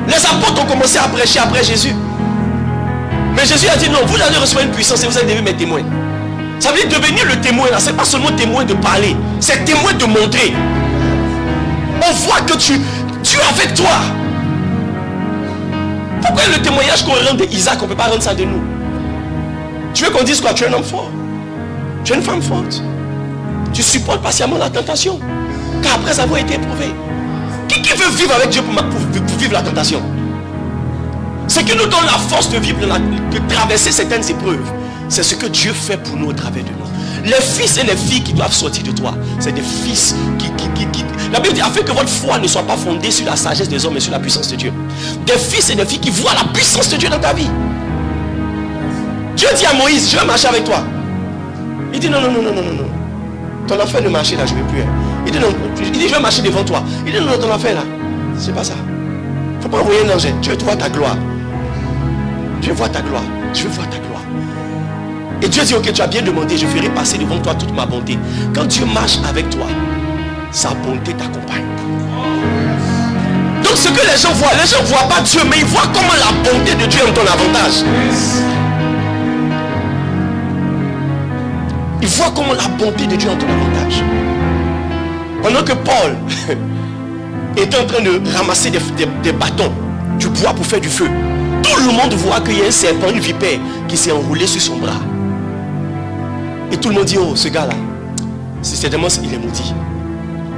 Les apôtres ont commencé à prêcher après Jésus. Mais Jésus a dit non, vous allez recevoir une puissance et vous allez devenir mes témoins. Ça veut dire devenir le témoin là, c'est pas seulement témoin de parler, c'est témoin de montrer. On voit que tu es avec toi. Pourquoi le témoignage qu'on rend d'Isaac, on ne peut pas rendre ça de nous? Tu veux qu'on dise quoi? Tu es un homme fort. Tu es une femme forte. Tu supportes patiemment la tentation. Car après avoir été éprouvé. Qui veut vivre avec Dieu pour vivre la tentation? Ce qui nous donne la force de vivre, de traverser certaines épreuves, c'est ce que Dieu fait pour nous au travers de nous. Les fils et les filles qui doivent sortir de toi, c'est des fils qui... La Bible dit afin que votre foi ne soit pas fondée sur la sagesse des hommes, mais sur la puissance de Dieu. Des fils et des filles qui voient la puissance de Dieu dans ta vie. Dieu dit à Moïse, je vais marcher avec toi. Il dit non. Ton affaire de marcher là, je ne veux plus. Il dit non, je vais marcher devant toi. Il dit non, ton affaire là, c'est pas ça. Il ne faut pas envoyer un ange. Dieu voit ta gloire. Je vois ta gloire. Je veux voir ta gloire. Et Dieu dit, ok, tu as bien demandé, je ferai passer devant toi toute ma bonté. Quand Dieu marche avec toi, sa bonté t'accompagne. Donc ce que les gens ne voient pas Dieu, mais ils voient comment la bonté de Dieu est en ton avantage. Ils voient comment la bonté de Dieu est en ton avantage. Pendant que Paul était en train de ramasser des bâtons, du bois pour faire du feu, tout le monde voit qu'il y a un serpent, une vipère qui s'est enroulée sur son bras. Et tout le monde dit, oh, ce gars-là, certainement il est maudit.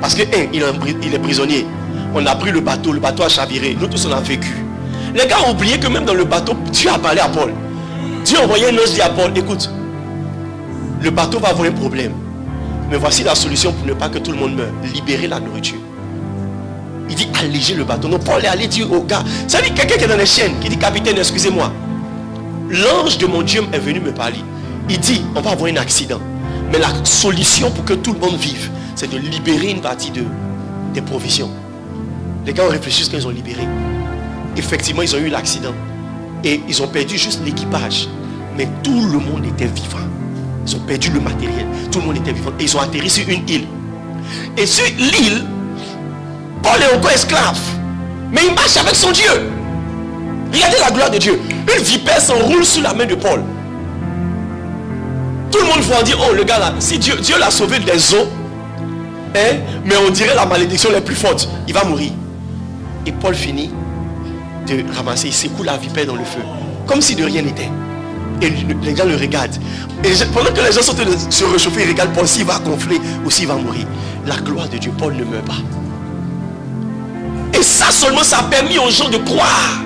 Parce que, il est prisonnier. On a pris le bateau a chaviré. Nous tous on a vécu. Les gars ont oublié que même dans le bateau, Dieu a parlé à Paul. Dieu a envoyé un ange dit à Paul, écoute, le bateau va avoir un problème. Mais voici la solution pour ne pas que tout le monde meure. Libérer la nourriture. Il dit alléger le bateau. Non, Paul est allé dire au gars. Ça dit quelqu'un qui est dans les chaînes, qui dit capitaine, excusez-moi. L'ange de mon Dieu est venu me parler. Il dit, on va avoir un accident. Mais la solution pour que tout le monde vive, c'est de libérer une partie des provisions. Les gars ont réfléchi ce qu'ils ont libéré. Effectivement, ils ont eu l'accident. Et ils ont perdu juste l'équipage. Mais tout le monde était vivant. Ils ont perdu le matériel. Tout le monde était vivant. Et ils ont atterri sur une île. Et sur l'île, Paul est encore esclave. Mais il marche avec son Dieu. Regardez la gloire de Dieu. Une vipère s'enroule sous la main de Paul. Tout le monde va dire, oh le gars là, si Dieu l'a sauvé des eaux, mais on dirait la malédiction la plus forte, il va mourir. Et Paul finit de ramasser, il secoue la vipère dans le feu. comme si de rien n'était. Et les gens le regardent. Et pendant que les gens sont en train de se réchauffer, ils regardent Paul s'il va gonfler ou s'il va mourir. La gloire de Dieu, Paul ne meurt pas. Et ça seulement, ça a permis aux gens de croire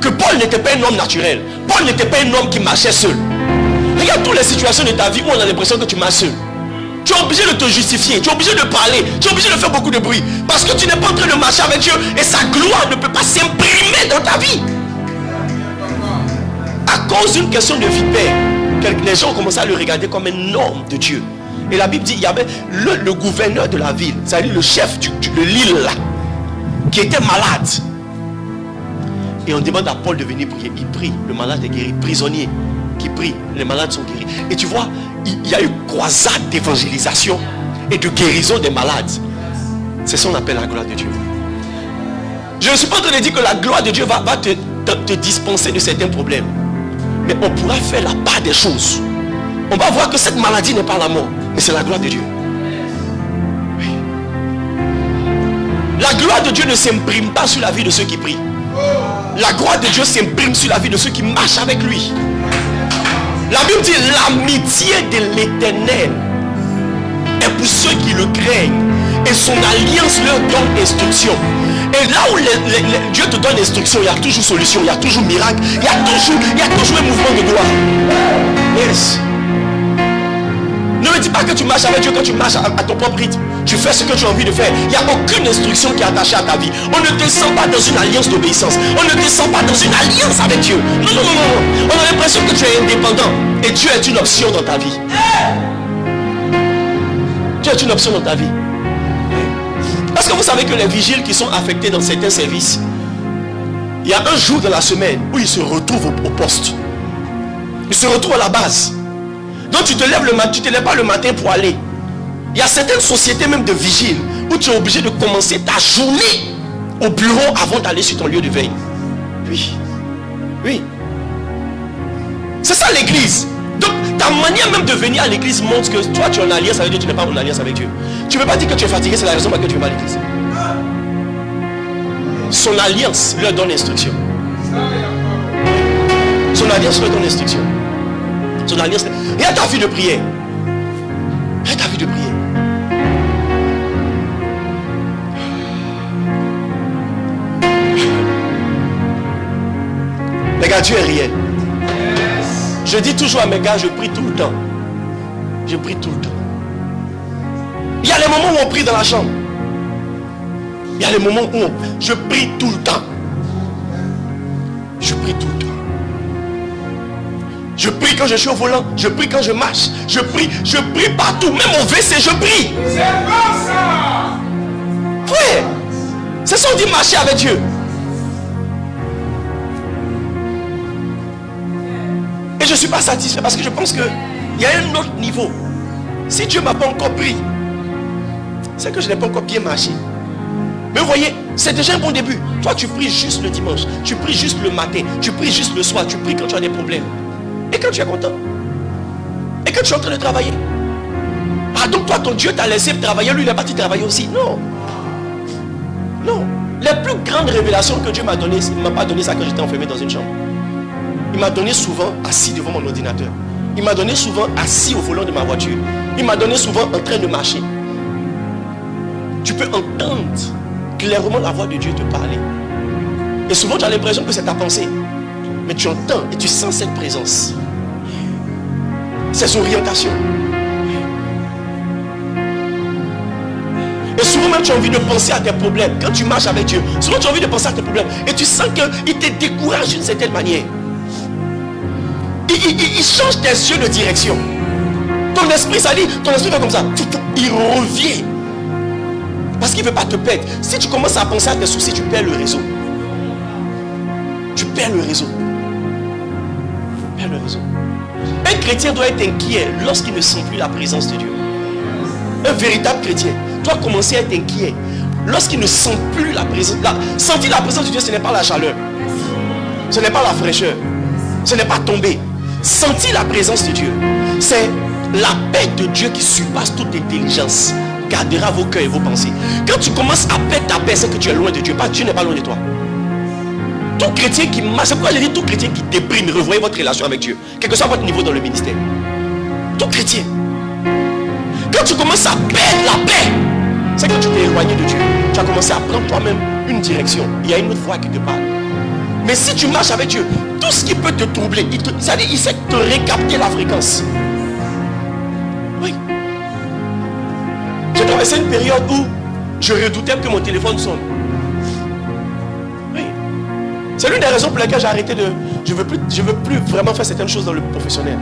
que Paul n'était pas un homme naturel. Paul n'était pas un homme qui marchait seul. Regarde toutes les situations de ta vie où on a l'impression que tu marches seul. Tu es obligé de te justifier, tu es obligé de parler, tu es obligé de faire beaucoup de bruit. Parce que tu n'es pas en train de marcher avec Dieu et sa gloire ne peut pas s'imprimer dans ta vie. À cause d'une question de vipère, les gens ont commencé à le regarder comme un homme de Dieu. Et la Bible dit, il y avait le gouverneur de la ville, c'est-à-dire le chef de l'île là, qui était malade. Et on demande à Paul de venir prier. Il prie, le malade est guéri. Prisonnier qui prie, les malades sont guéris. Et tu vois, il y a une croisade d'évangélisation et de guérison des malades. C'est ça qu'on appelle la gloire de Dieu. Je ne suis pas en train de dire que la gloire de Dieu va te dispenser de certains problèmes. Mais on pourra faire la part des choses. On va voir que cette maladie n'est pas la mort, mais c'est la gloire de Dieu. Oui. La gloire de Dieu ne s'imprime pas sur la vie de ceux qui prient. La gloire de Dieu s'imprime sur la vie de ceux qui marchent avec lui. La Bible dit l'amitié de l'Éternel est pour ceux qui le craignent. Et son alliance leur donne instruction. Et là où Dieu te donne instruction, il y a toujours solution, il y a toujours miracle, il y a toujours un mouvement de gloire. Yes. Ne me dis pas que tu marches avec Dieu quand tu marches à ton propre rythme. Tu fais ce que tu as envie de faire. Il n'y a aucune instruction qui est attachée à ta vie. On ne te sent pas dans une alliance d'obéissance. On ne te sent pas dans une alliance avec Dieu. Non, non, non, non. On a l'impression que tu es indépendant. Et Dieu est une option dans ta vie. Dieu est une option dans ta vie. Est-ce que vous savez que les vigiles qui sont affectés dans certains services, il y a un jour de la semaine où ils se retrouvent au poste. Ils se retrouvent à la base. Donc tu te lèves tu te lèves pas le matin pour aller. Il y a certaines sociétés même de vigiles où tu es obligé de commencer ta journée au bureau avant d'aller sur ton lieu de veille. Oui. Oui. C'est ça l'église. Donc ta manière même de venir à l'église montre que toi tu es en alliance avec Dieu, tu n'es pas en alliance avec Dieu. Tu ne peux pas dire que tu es fatigué, c'est la raison pour laquelle tu vas à l'église. Son alliance leur donne instruction. Son alliance leur donne instruction. Son alliance. Il y a ta vie de prière. Il y a ta vie de prière. Les gars, Dieu est réel. Je dis toujours à mes gars, je prie tout le temps. Je prie tout le temps. Il y a les moments où on prie dans la chambre. Il y a les moments où je prie tout le temps. Je prie tout le temps. Je prie quand je suis au volant. Je prie quand je marche. Je prie partout. Même au WC, je prie. C'est bon ça. Frère, c'est ça qu'on dit marcher avec Dieu. Et je ne suis pas satisfait parce que je pense qu'il y a un autre niveau. Si Dieu ne m'a pas encore pris, c'est que je n'ai pas encore bien marché. Mais vous voyez, c'est déjà un bon début. Toi, tu pries juste le dimanche. Tu pries juste le matin. Tu pries juste le soir. Tu pries quand tu as des problèmes. Et quand tu es content. Et quand tu es en train de travailler. Ah donc toi, ton Dieu t'a laissé travailler. Lui, il est parti travailler aussi. Non. Non. Les plus grandes révélations que Dieu m'a données, il ne m'a pas donné ça quand j'étais enfermé dans une chambre. Il m'a donné souvent assis devant mon ordinateur. Il m'a donné souvent assis au volant de ma voiture. Il m'a donné souvent en train de marcher. Tu peux entendre clairement la voix de Dieu te parler. Et souvent tu as l'impression que c'est ta pensée. Mais tu entends et tu sens cette présence. Ses orientations. Et souvent même tu as envie de penser à tes problèmes. Quand tu marches avec Dieu, souvent tu as envie de penser à tes problèmes. Et tu sens qu'il te décourage d'une certaine manière. Il change tes yeux de direction. Ton esprit, ça dit, ton esprit fait comme ça. Il revient. Parce qu'il ne veut pas te perdre. Si tu commences à penser à tes soucis, tu perds le réseau. Tu perds le réseau. Tu perds le réseau. Un chrétien doit être inquiet lorsqu'il ne sent plus la présence de Dieu. Un véritable chrétien doit commencer à être inquiet lorsqu'il ne sent plus la présence. Sentir la présence de Dieu, ce n'est pas la chaleur. Ce n'est pas la fraîcheur. Ce n'est pas tomber. Sentir la présence de Dieu, c'est la paix de Dieu qui surpasse toute intelligence. Gardera vos cœurs et vos pensées. Quand tu commences à perdre ta paix, c'est que tu es loin de Dieu. Dieu n'est pas loin de toi. Tout chrétien qui marche, c'est pourquoi j'ai dit tout chrétien qui déprime, revoyez votre relation avec Dieu, quel que soit votre niveau dans le ministère. Tout chrétien. Quand tu commences à perdre la paix, c'est que tu t'es éloigné de Dieu. Tu as commencé à prendre toi-même une direction. Il y a une autre voix qui te parle. Mais si tu marches avec Dieu, tout ce qui peut te troubler, il sait te récapter la fréquence. Oui. J'ai traversé une période où je redoutais que mon téléphone sonne. Oui. C'est l'une des raisons pour lesquelles j'ai arrêté de... Je veux plus vraiment faire certaines choses dans le professionnel.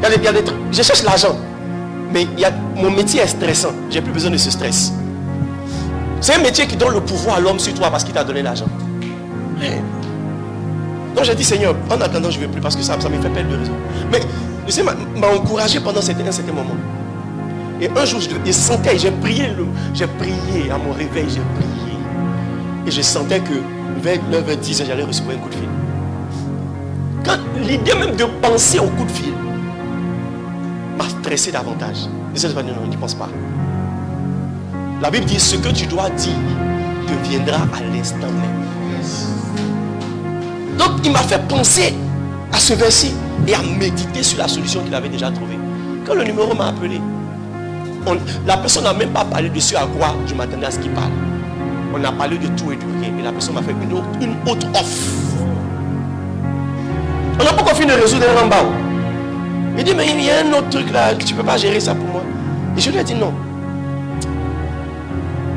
Il y a des trucs. Je cherche l'argent. Mais mon métier est stressant. J'ai plus besoin de ce stress. C'est un métier qui donne le pouvoir à l'homme sur toi parce qu'il t'a donné l'argent. Oui. Donc j'ai dit, Seigneur, en attendant, je ne veux plus parce que ça me fait perdre de raison. Mais tu sais, m'a encouragé pendant un certain moment. Et un jour, je sentais, j'ai prié à mon réveil, j'ai prié. Et je sentais que vers 9h10, j'allais recevoir un coup de fil. Quand l'idée même de penser au coup de fil m'a stressé davantage. Et ça, non, n'y pense pas. La Bible dit, ce que tu dois dire deviendra à l'instant même. Donc il m'a fait penser à ce verset et à méditer sur la solution qu'il avait déjà trouvée. Quand le numéro m'a appelé, la personne n'a même pas parlé de ce à quoi je m'attendais à ce qu'il parle. On a parlé de tout et de rien. Et la personne m'a fait une autre offre. On n'a pas encore fini de résoudre un rembao. Il dit, mais il y a un autre truc là, que tu ne peux pas gérer ça pour moi. Et je lui ai dit non.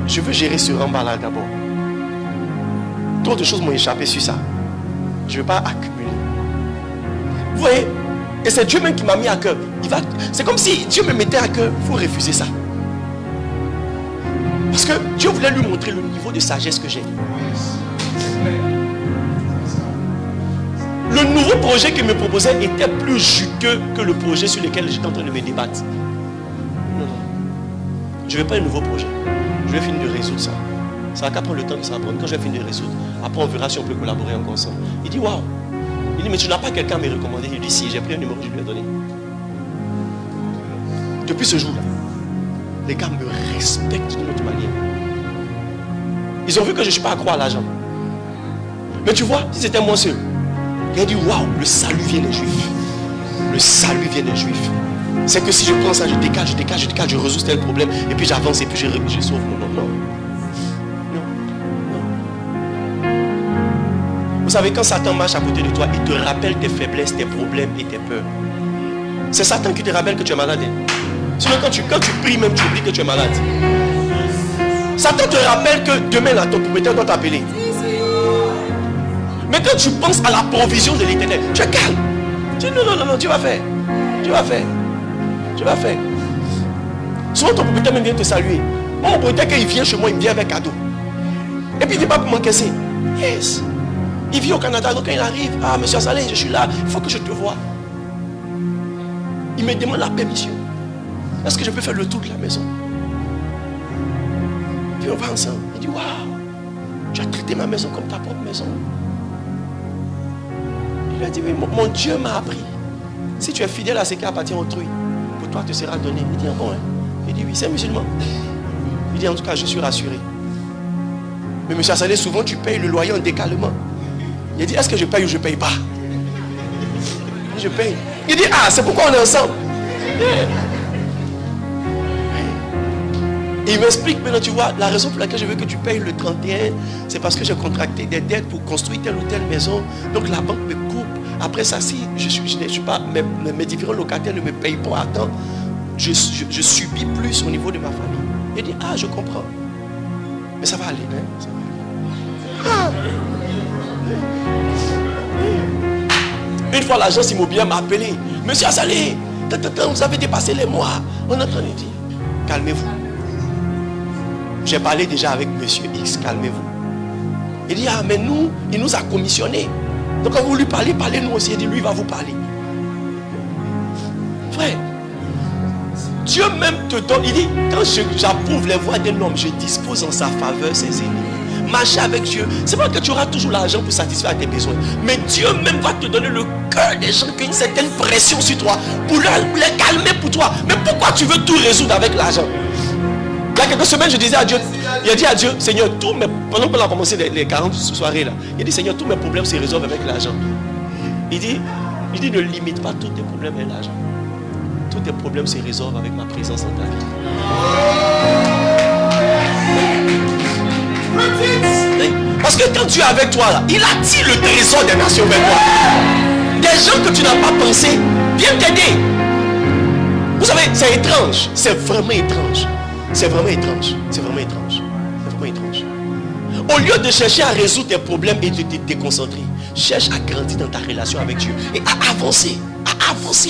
Je veux gérer ce rembao là d'abord. Trop de choses m'ont échappé sur ça. Je ne veux pas accumuler. Vous voyez? Et c'est Dieu même qui m'a mis à cœur. C'est comme si Dieu me mettait à cœur. Il faut refuser ça. Parce que Dieu voulait lui montrer le niveau de sagesse que j'ai. Le nouveau projet qu'il me proposait était plus juteux que le projet sur lequel j'étais en train de me débattre. Non. Je ne veux pas un nouveau projet. Je vais finir de résoudre ça. Ça va qu'à prendre le temps que ça va prendre. Quand je vais finir de résoudre, après on verra si on peut collaborer encore ensemble. Il dit waouh. Il dit mais tu n'as pas quelqu'un à me recommander. Il dit si, j'ai pris un numéro, je lui ai donné. Depuis ce jour-là, les gars me respectent d'une autre manière. Ils ont vu que je ne suis pas accro à l'argent. Mais tu vois, si c'était moi seul, il a dit waouh, le salut vient des Juifs. Le salut vient des Juifs. C'est que si je prends ça, je décale, je résous tel problème, et puis j'avance et puis je sauve mon nom. Non. Vous savez, quand Satan marche à côté de toi, il te rappelle tes faiblesses, tes problèmes et tes peurs. C'est Satan qui te rappelle que tu es malade. Sinon, quand tu pries même, tu oublies que tu es malade. Satan te rappelle que demain, là, ton propriétaire doit t'appeler. Mais quand tu penses à la provision de l'Éternel, tu es calme. Tu dis non, tu vas faire. Souvent, ton propriétaire même vient te saluer. Mon propriétaire, quand il vient chez moi, il vient avec cadeau. Et puis, il ne dit pas pour m'encaisser. Yes. Il vit au Canada, donc quand il arrive, ah, monsieur Salé, je suis là, il faut que je te voie. Il me demande la permission. Est-ce que je peux faire le tour de la maison? Puis on va ensemble. Il dit, waouh, tu as traité ma maison comme ta propre maison. Il lui a dit, mais mon Dieu m'a appris. Si tu es fidèle à ce qui appartient à autrui, pour toi te sera donné. Il dit, ah bon, hein? Il dit, oui, c'est un musulman. Il dit, en tout cas, je suis rassuré. Mais monsieur Salé, souvent tu payes le loyer en décalement. Il dit, est-ce que je paye ou je ne paye pas? Je paye. Il dit, ah, c'est pourquoi on est ensemble. Et il m'explique maintenant, tu vois, la raison pour laquelle je veux que tu payes le 31, c'est parce que j'ai contracté des dettes pour construire telle ou telle maison. Donc la banque me coupe. Après ça, si je suis pas, mes différents locataires ne me payent pas à temps, je subis plus au niveau de ma famille. Il dit, ah, je comprends. Mais ça va aller, hein? Ça va aller. Une fois l'agence immobilière m'a appelé. Monsieur Azalé, vous avez dépassé les mois. On est en train de dire, calmez-vous. J'ai parlé déjà avec monsieur X, calmez-vous. Il dit, ah mais nous, il nous a commissionnés. Donc quand vous lui parlez, parlez-nous aussi. Il dit, lui il va vous parler. Frère, Dieu même te donne. Il dit, quand j'approuve les voies d'un homme, je dispose en sa faveur ses ennemis. Marcher avec Dieu, c'est pas que tu auras toujours l'argent pour satisfaire tes besoins, mais Dieu même va te donner le cœur des gens qui ont une certaine pression sur toi pour les calmer pour toi. Mais pourquoi tu veux tout résoudre avec l'argent? y a quelques semaines, je disais à Dieu, il a dit à Dieu, Seigneur, pendant qu'on a commencé les 40 soirées là, il a dit, Seigneur, tous mes problèmes se résolvent avec l'argent. Il dit, ne limite pas tous tes problèmes avec l'argent. Tous tes problèmes se résolvent avec ma présence dans ta vie. Parce que quand tu es avec toi là, il attire le trésor des nations vers toi. Des gens que tu n'as pas pensé viennent t'aider. Vous savez, c'est étrange. C'est vraiment étrange. C'est vraiment étrange. C'est vraiment étrange. C'est vraiment étrange. Au lieu de chercher à résoudre tes problèmes et de te déconcentrer, cherche à grandir dans ta relation avec Dieu et à avancer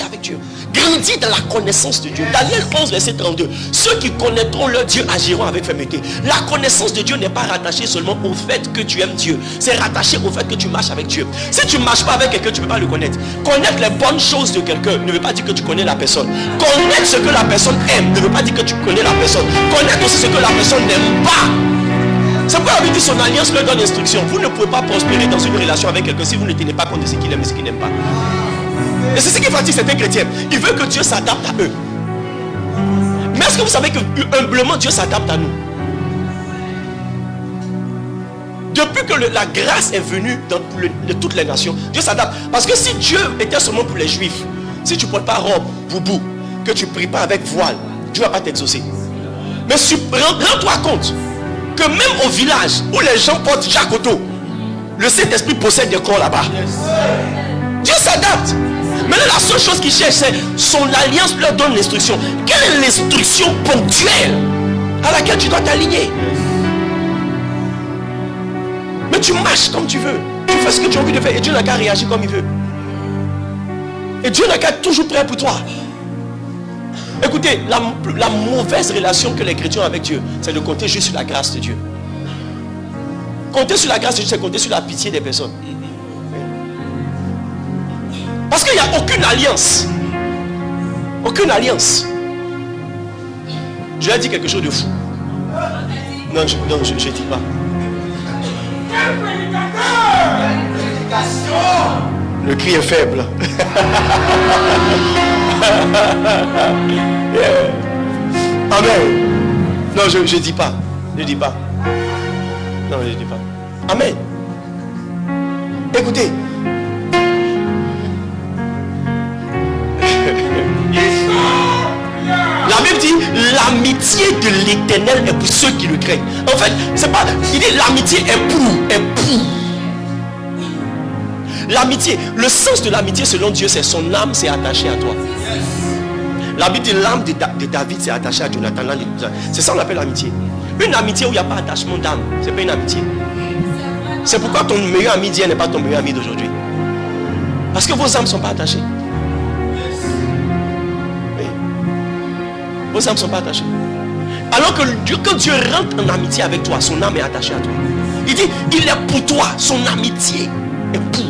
avec Dieu. Grandis dans la connaissance de Dieu. Daniel 11 verset 32. Ceux qui connaîtront leur Dieu agiront avec fermeté. La connaissance de Dieu n'est pas rattachée seulement au fait que tu aimes Dieu. C'est rattaché au fait que tu marches avec Dieu. Si tu ne marches pas avec quelqu'un, tu ne peux pas le connaître. Connaître les bonnes choses de quelqu'un ne veut pas dire que tu connais la personne. Connaître ce que la personne aime ne veut pas dire que tu connais la personne. Connaître aussi ce que la personne n'aime pas. C'est pourquoi la Bible dit son alliance leur donne instruction. Vous ne pouvez pas prospérer dans une relation avec quelqu'un si vous ne tenez pas compte de ce qu'il aime et ce qu'il n'aime pas. Et c'est ce qui fatigue certains chrétiens. Ils veulent que Dieu s'adapte à eux. Mais est-ce que vous savez que humblement Dieu s'adapte à nous? Depuis que la grâce est venue dans toutes les nations, Dieu s'adapte. Parce que si Dieu était seulement pour les juifs, si tu ne portes pas robe, boubou, que tu ne pries pas avec voile, Dieu ne va pas t'exaucer. Mais rends-toi compte que même au village où les gens portent Jacoto, le Saint-Esprit possède des corps là-bas. Dieu s'adapte. Maintenant, la seule chose qu'il cherche, c'est son alliance leur donne l'instruction. Quelle est l'instruction ponctuelle à laquelle tu dois t'aligner? Mais tu marches comme tu veux. Tu fais ce que tu as envie de faire et Dieu n'a qu'à réagir comme il veut. Et Dieu n'a qu'à être toujours prêt pour toi. Écoutez, la mauvaise relation que les chrétiens ont avec Dieu, c'est de compter juste sur la grâce de Dieu. Compter sur la grâce de Dieu, c'est compter sur la pitié des personnes. Parce qu'il n'y a aucune alliance. Aucune alliance. Je vais dire quelque chose de fou. Non, je ne dis pas. Le cri est faible. Amen. Non, je ne dis pas. Je ne dis pas. Non, je ne dis pas. Amen. Écoutez. La Bible dit l'amitié de l'Éternel est pour ceux qui le craignent. En fait, c'est pas. Il dit l'amitié est pour. L'amitié, le sens de l'amitié selon Dieu, c'est son âme s'est attachée à toi. La Bible dit l'âme de David s'est attachée à Jonathan. C'est ça qu'on appelle l'amitié. Une amitié où il n'y a pas d'attachement d'âme, c'est pas une amitié. C'est pourquoi ton meilleur ami d'hier n'est pas ton meilleur ami d'aujourd'hui. Parce que vos âmes ne sont pas attachées. Vos âmes ne sont pas attachées. Alors que quand Dieu rentre en amitié avec toi, son âme est attachée à toi. Il dit, il est pour toi, son amitié est pour.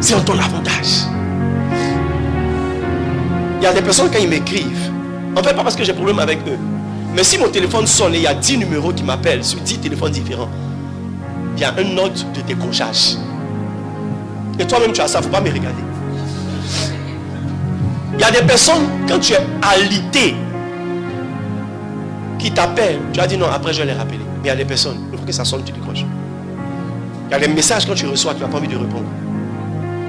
C'est en ton avantage. Il y a des personnes quand ils m'écrivent, en fait pas parce que j'ai problème avec eux, mais si mon téléphone sonne et il y a 10 numéros qui m'appellent sur 10 téléphones différents, il y a une note de décrochage. Et toi-même tu as ça, il ne faut pas me regarder. Il y a des personnes, quand tu es alité, qui t'appellent, tu as dit non, après je vais les rappeler. Mais il y a des personnes, il faut que ça sonne, tu décroches. Il y a des messages quand tu reçois, tu n'as pas envie de répondre.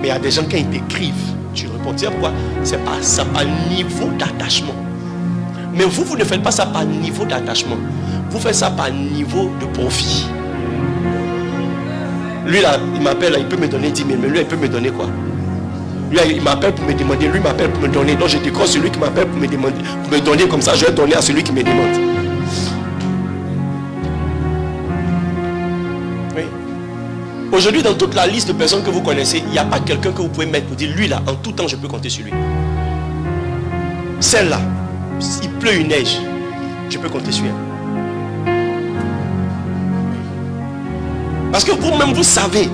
Mais il y a des gens quand ils t'écrivent, tu réponds. Tu sais pourquoi? C'est pas ça par niveau d'attachement. Mais vous ne faites pas ça par niveau d'attachement. Vous faites ça par niveau de profit. Lui là, il m'appelle, il peut me donner 10 000, mais lui il peut me donner quoi? Lui il m'appelle pour me demander, lui m'appelle pour me donner. Donc je décroche celui qui m'appelle pour me demander, pour me donner comme ça, je vais donner à celui qui me demande. Oui. Aujourd'hui, dans toute la liste de personnes que vous connaissez, il n'y a pas quelqu'un que vous pouvez mettre pour dire, lui là, en tout temps, je peux compter sur lui. Celle-là, il pleut, une neige, je peux compter sur elle. Parce que vous-même, vous savez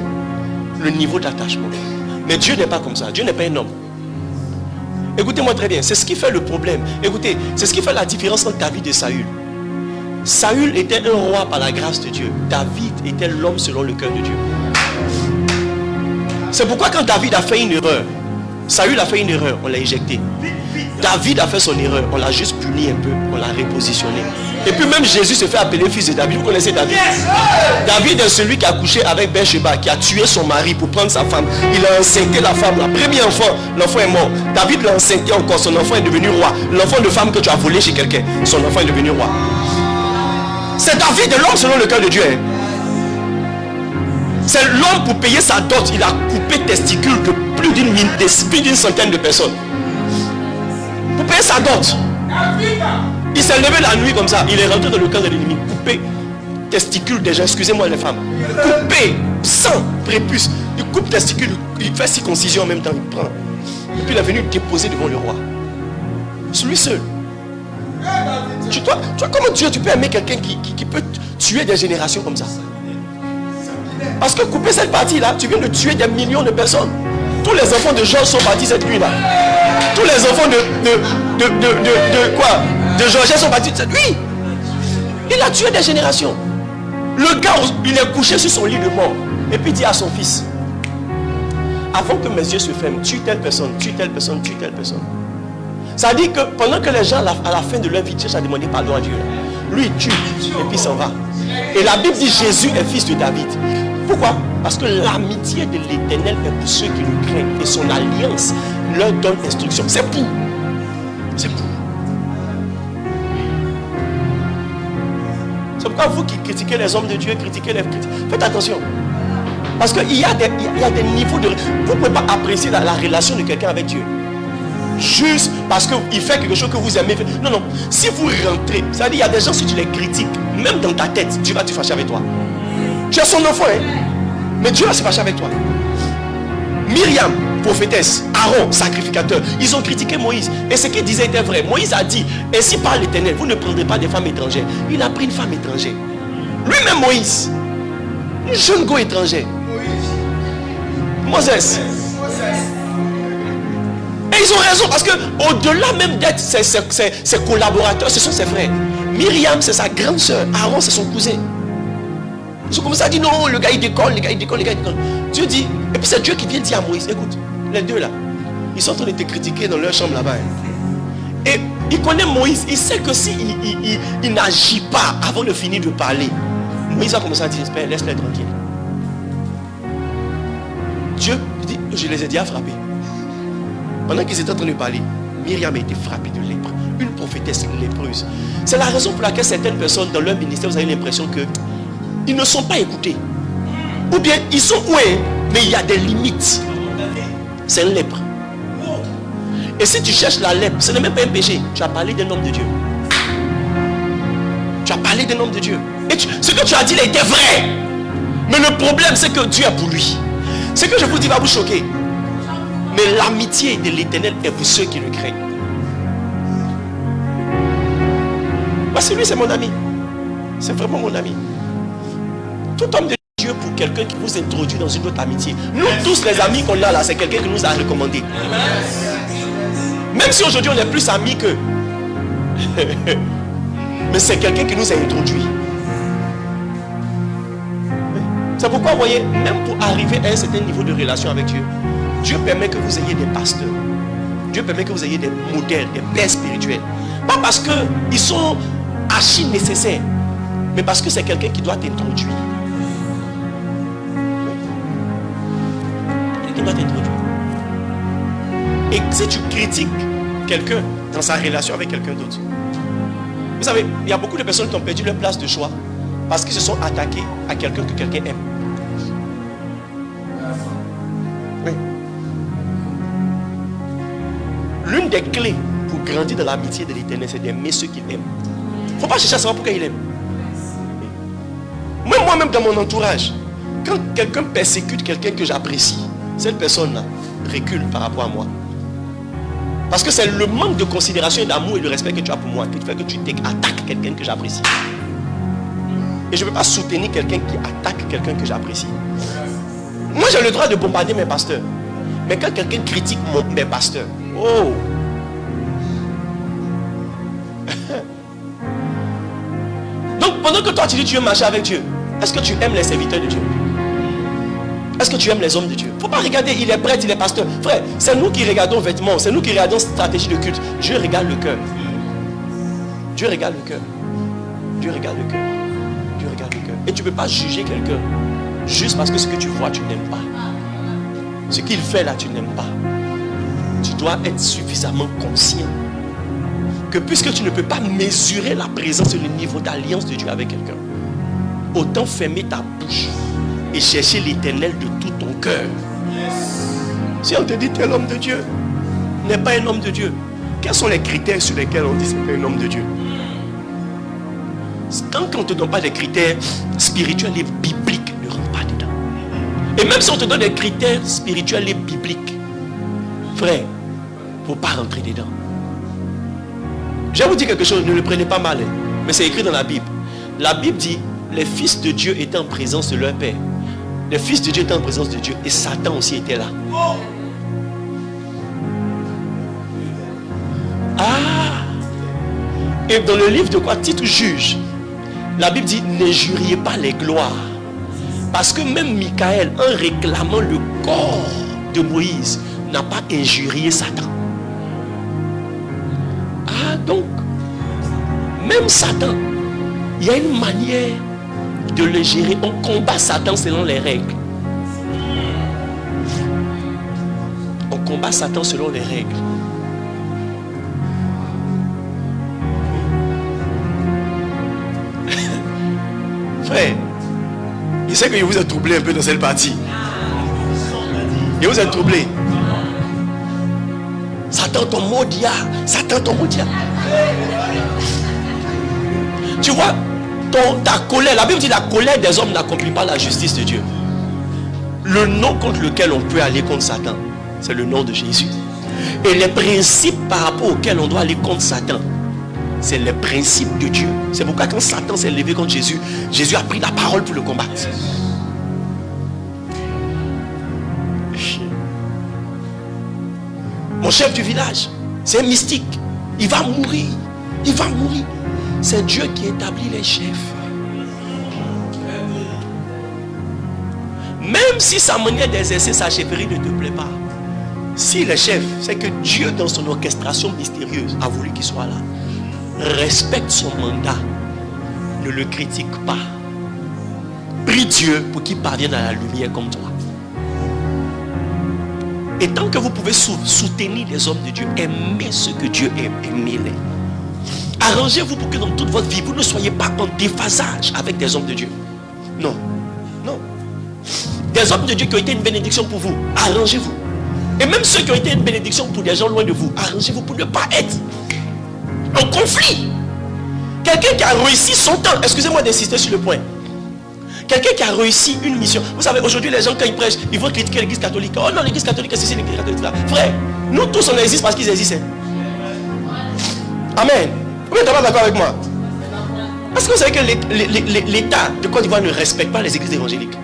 le niveau d'attachement. Mais Dieu n'est pas comme ça. Dieu n'est pas un homme. Écoutez-moi très bien, c'est ce qui fait le problème. Écoutez, c'est ce qui fait la différence entre David et Saül. Saül était un roi par la grâce de Dieu. David était l'homme selon le cœur de Dieu. C'est pourquoi quand David a fait une erreur, Saül a fait une erreur, on l'a éjecté. David a fait son erreur, on l'a juste puni un peu, on l'a repositionné. Et puis même Jésus se fait appeler fils de David. Vous connaissez David? David est celui qui a couché avec Bathsheba, qui a tué son mari pour prendre sa femme. Il a enceinté la femme, la premier enfant, l'enfant est mort. David l'a enceinté encore, son enfant est devenu roi. L'enfant de femme que tu as volé chez quelqu'un, son enfant est devenu roi. C'est David, l'homme selon le cœur de Dieu. C'est l'homme pour payer sa dot. Il a coupé testicules de plus d'une centaine de personnes. Pour payer sa dot. Il s'est levé la nuit comme ça. Il est rentré dans le camp de l'ennemi. Coupé testicules des gens. Excusez-moi les femmes. Coupé sang, prépuce. Il coupe testicules. Il fait circoncision en même temps. Il prend. Et puis il est venu déposer devant le roi. Celui seul. Tu vois comment Dieu, tu peux aimer quelqu'un qui peut tuer des générations comme ça. Parce que couper cette partie-là, tu viens de tuer des millions de personnes. Tous les enfants de Georges sont partis cette nuit-là. Tous les enfants de quoi? De Georges sont partis cette nuit. Il a tué des générations. Le gars, il est couché sur son lit de mort. Et puis il dit à son fils, avant que mes yeux se ferment, tue telle personne, tue telle personne, tue telle personne. Ça dit que pendant que les gens à la fin de leur vie cherchent à demander pardon à Dieu, lui il tue et puis il s'en va. Et la Bible dit Jésus est fils de David. Pourquoi? Parce que l'amitié de l'Éternel est pour ceux qui le craignent. Et son alliance leur donne instruction. C'est pour. C'est pour. C'est pourquoi vous qui critiquez les hommes de Dieu, critiquez les critiques, faites attention. Parce qu'il y a des niveaux de... Vous ne pouvez pas apprécier la relation de quelqu'un avec Dieu. Juste parce qu'il fait quelque chose que vous aimez. Non, non. Si vous rentrez, ça veut dire il y a des gens, si tu les critiques, même dans ta tête, Dieu va te fâcher avec toi. Tu es son enfant, hein? Mais Dieu va se fâcher avec toi. Myriam, prophétesse, Aaron, sacrificateur, ils ont critiqué Moïse. Et ce qu'il disait était vrai. Moïse a dit, ainsi parle l'Éternel, vous ne prendrez pas des femmes étrangères. Il a pris une femme étrangère. Lui-même Moïse, une jeune go étrangère. Moses. Et ils ont raison parce que au-delà même d'être ses collaborateurs, ce sont ses frères. Myriam, c'est sa grande soeur. Aaron, c'est son cousin. Ils ont commencé à dire non, le gars il décolle, le gars il décolle. Dieu dit, et puis c'est Dieu qui vient dire à Moïse, écoute, les deux là, ils sont en train de te critiquer dans leur chambre là-bas. Et il connaît Moïse, il sait que si il n'agit pas avant de finir de parler, Moïse va commencer à dire, Père, laisse-les tranquilles. Dieu dit, je les ai déjà frappés. Pendant qu'ils étaient en train de parler, Myriam a été frappée de lèpre, une prophétesse lépreuse. C'est la raison pour laquelle certaines personnes dans leur ministère, vous avez l'impression que ils ne sont pas écoutés. Ou bien ils sont oués, mais il y a des limites. C'est une lèpre. Et si tu cherches la lèpre, ce n'est même pas un péché. Tu as parlé d'un homme de Dieu. Tu as parlé d'un homme de Dieu. Et ce que tu as dit là était vrai. Mais le problème, c'est que Dieu est pour lui. Ce que je vous dis va vous choquer. Mais l'amitié de l'Éternel est pour ceux qui le craignent. Parce que lui, c'est mon ami. C'est vraiment mon ami. Tout homme de Dieu pour quelqu'un qui vous introduit dans une autre amitié. Nous tous les amis qu'on a là, c'est quelqu'un qui nous a recommandé. Même si aujourd'hui on est plus amis que... Mais c'est quelqu'un qui nous a introduit. C'est pourquoi vous voyez, même pour arriver à un certain niveau de relation avec Dieu, Dieu permet que vous ayez des pasteurs. Dieu permet que vous ayez des modèles, des pères spirituels. Pas parce qu'ils sont archi nécessaires, mais parce que c'est quelqu'un qui doit t'introduire. Quelqu'un doit t'introduire. Et si tu critiques quelqu'un dans sa relation avec quelqu'un d'autre, vous savez, il y a beaucoup de personnes qui ont perdu leur place de choix parce qu'ils se sont attaqués à quelqu'un que quelqu'un aime. Oui. L'une des clés pour grandir dans l'amitié de l'Éternel, c'est d'aimer ceux qu'il aime. Il ne faut pas chercher à savoir pourquoi il aime. Moi-même dans mon entourage, quand quelqu'un persécute quelqu'un que j'apprécie, cette personne-là recule par rapport à moi. Parce que c'est le manque de considération et d'amour et de respect que tu as pour moi qui fait que tu attaques quelqu'un que j'apprécie. Et je ne peux pas soutenir quelqu'un qui attaque quelqu'un que j'apprécie. Moi j'ai le droit de bombarder mes pasteurs. Mais quand quelqu'un critique mes pasteurs, oh! Donc pendant que toi tu dis tu veux marcher avec Dieu, est-ce que tu aimes les serviteurs de Dieu? Est-ce que tu aimes les hommes de Dieu? Il ne faut pas regarder, il est prêtre, il est pasteur. Frère, c'est nous qui regardons vêtements, c'est nous qui regardons stratégie de culte. Dieu regarde le cœur. Dieu regarde le cœur. Dieu regarde le cœur. Dieu regarde le cœur. Et tu ne peux pas juger quelqu'un juste parce que ce que tu vois, tu n'aimes pas. Ce qu'il fait là, tu n'aimes pas. Tu dois être suffisamment conscient que puisque tu ne peux pas mesurer la présence et le niveau d'alliance de Dieu avec quelqu'un, autant fermer ta bouche et chercher l'éternel de tout ton cœur. Si on te dit tel homme de Dieu n'est pas un homme de Dieu, quels sont les critères sur lesquels on dit c'est un homme de Dieu? Tant qu'on ne te donne pas des critères spirituels et bibliques, ne rentre pas dedans. Et même si on te donne des critères spirituels et bibliques, frère, il ne faut pas rentrer dedans. Je vais vous dire quelque chose, ne le prenez pas mal, mais c'est écrit dans la Bible. La Bible dit, les fils de Dieu étaient en présence de leur Père. Les fils de Dieu étaient en présence de Dieu et Satan aussi était là. Ah! Et dans le livre de quoi Tite juge, la Bible dit, n'injuriez pas les gloires. Parce que même Michael, en réclamant le corps de Moïse, n'a pas injurié Satan. Ah, donc, même Satan, il y a une manière de le gérer. On combat Satan selon les règles. On combat Satan selon les règles. Frère, je sais que vous êtes troublé un peu dans cette partie. Et vous êtes troublé. Satan ton maudit. Satan ton maudit. Tu vois, ta colère, la Bible dit la colère des hommes n'accomplit pas la justice de Dieu. Le nom contre lequel on peut aller contre Satan, c'est le nom de Jésus. Et les principes par rapport auxquels on doit aller contre Satan, c'est les principes de Dieu. C'est pourquoi quand Satan s'est levé contre Jésus, Jésus a pris la parole pour le combattre. Mon chef du village, c'est un mystique. Il va mourir. Il va mourir. C'est Dieu qui établit les chefs. Même si sa manière d'exercer sa chefferie ne te plaît pas, si le chef, c'est que Dieu dans son orchestration mystérieuse a voulu qu'il soit là. Respecte son mandat. Ne le critique pas. Prie Dieu pour qu'il parvienne à la lumière comme toi. Et tant que vous pouvez soutenir les hommes de Dieu, aimez ce que Dieu aime, aimez-les. Arrangez-vous pour que dans toute votre vie, vous ne soyez pas en déphasage avec des hommes de Dieu. Non, non. Des hommes de Dieu qui ont été une bénédiction pour vous, arrangez-vous. Et même ceux qui ont été une bénédiction pour des gens loin de vous, arrangez-vous pour ne pas être en conflit. Quelqu'un qui a réussi son temps, excusez-moi d'insister sur le point. Quelqu'un qui a réussi une mission. Vous savez, aujourd'hui, les gens, quand ils prêchent, ils vont critiquer l'église catholique. Oh non, l'église catholique, c'est l'église catholique là. Frère, nous tous, on existe parce qu'ils existent. Amen. Vous n'êtes pas d'accord avec moi? Est-ce que vous savez que l'État de Côte d'Ivoire ne respecte pas les églises évangéliques?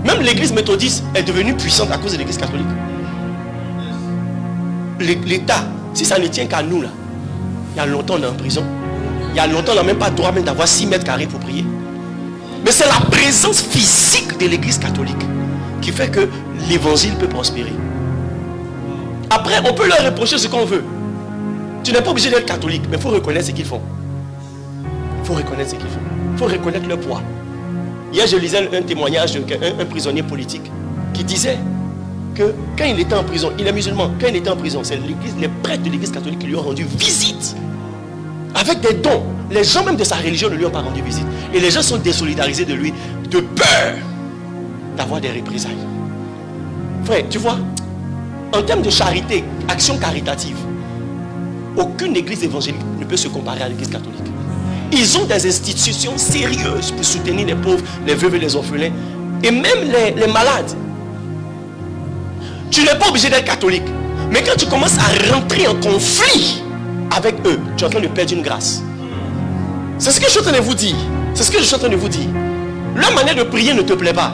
Même l'église méthodiste est devenue puissante à cause de l'église catholique. L'État, si ça ne tient qu'à nous là, il y a longtemps on est en prison. Il y a longtemps on n'a même pas le droit même d'avoir 6 mètres carrés pour prier. Mais c'est la présence physique de l'église catholique qui fait que l'évangile peut prospérer. Après, on peut leur reprocher ce qu'on veut. Tu n'es pas obligé d'être catholique, mais il faut reconnaître ce qu'ils font. Il faut reconnaître ce qu'ils font. Il faut reconnaître leur poids. Hier, je lisais un témoignage d'un prisonnier politique qui disait que quand il était en prison, il est musulman, quand il était en prison, c'est les prêtres de l'église catholique qui lui ont rendu visite. Avec des dons. Les gens même de sa religion ne lui ont pas rendu visite. Et les gens sont désolidarisés de lui de peur d'avoir des représailles. Frère, tu vois, en termes de charité, action caritative, aucune église évangélique ne peut se comparer à l'église catholique. Ils ont des institutions sérieuses pour soutenir les pauvres, les veuves et les orphelins, et même les malades. Tu n'es pas obligé d'être catholique. Mais quand tu commences à rentrer en conflit avec eux, tu es en train de perdre une grâce. C'est ce que je suis en train de vous dire. C'est ce que je suis en train de vous dire. Leur manière de prier ne te plaît pas.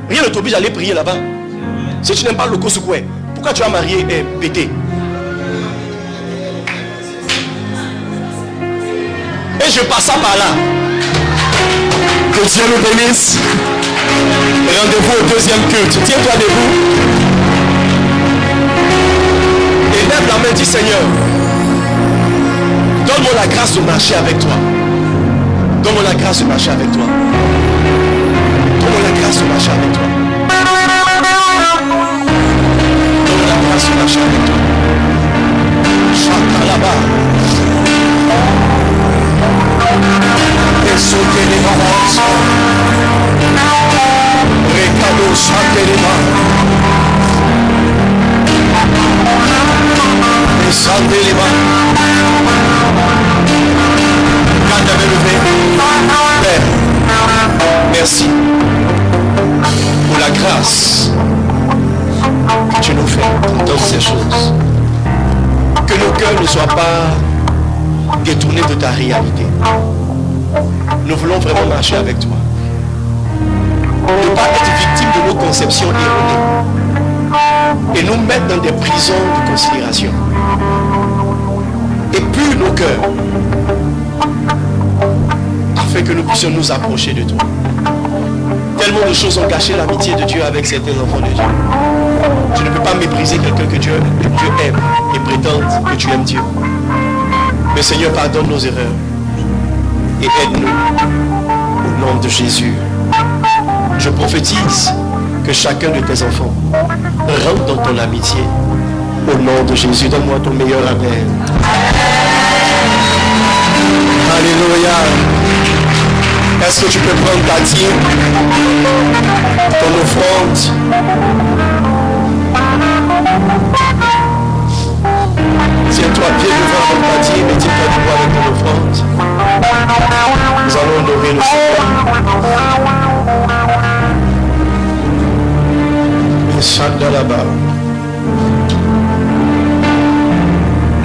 Rien ne t'oblige à aller prier là-bas. Si tu n'aimes pas le Kosukwe, pourquoi tu as marié Bété? Et je passe ça par là. Que Dieu nous bénisse. Rendez-vous au deuxième culte. Tiens-toi debout. Et lève la main du Seigneur. Donne-moi la grâce de marcher avec toi. Donne-moi la grâce de marcher avec toi. Donne-moi la grâce de marcher avec toi. Donne-moi la grâce de marcher avec toi. Chante là-bas. Et sauter les balances. Recado chante les mains. Descendez les mains. Quand t'avais levé, Père, merci pour la grâce que tu nous fais dans ces choses. Que nos cœurs ne soient pas détournés de ta réalité. Nous voulons vraiment marcher avec toi. Ne pas être victimes de nos conceptions erronées et nous mettre dans des prisons de considération. Et pure nos cœurs afin que nous puissions nous approcher de toi. Tellement de choses ont gâché l'amitié de Dieu avec certains enfants de Dieu. Tu ne peux pas mépriser quelqu'un que Dieu aime et prétendre que tu aimes Dieu. Mais Seigneur, pardonne nos erreurs et aide-nous au nom de Jésus. Je prophétise que chacun de tes enfants rentre dans ton amitié. Au nom de Jésus, donne-moi ton meilleur amen. Alléluia. Est-ce que tu peux prendre ta dîme, ton offrande? Tiens-toi bien devant avec ta dîme et tiens-toi debout avec ton offrande. Nous allons honorer le Seigneur. Là-bas.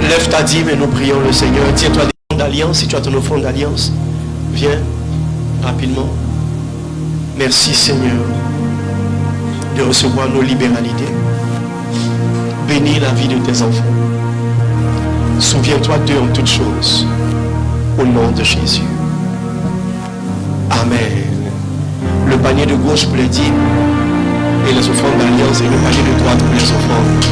Lève ta dîme et nous prions le Seigneur. Tiens-toi des fonds d'alliance. Si tu as ton offrande d'alliance, viens rapidement. Merci Seigneur de recevoir nos libéralités. Bénis la vie de tes enfants. Souviens-toi d'eux en toutes choses. Au nom de Jésus. Amen. Le panier de gauche pour les dîmes et les offrandes d'alliance et le panier de droite pour les offrandes.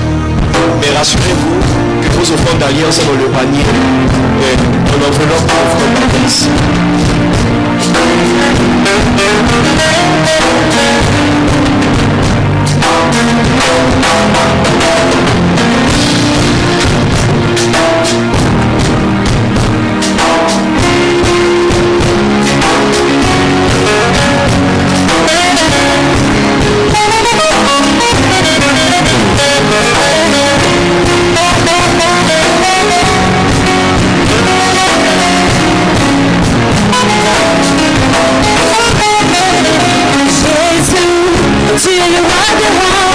Mais rassurez-vous que vos offrandes d'alliance sont dans le panier et en enveloppe d'offrandes d'alliance. Tu es le roi des rois,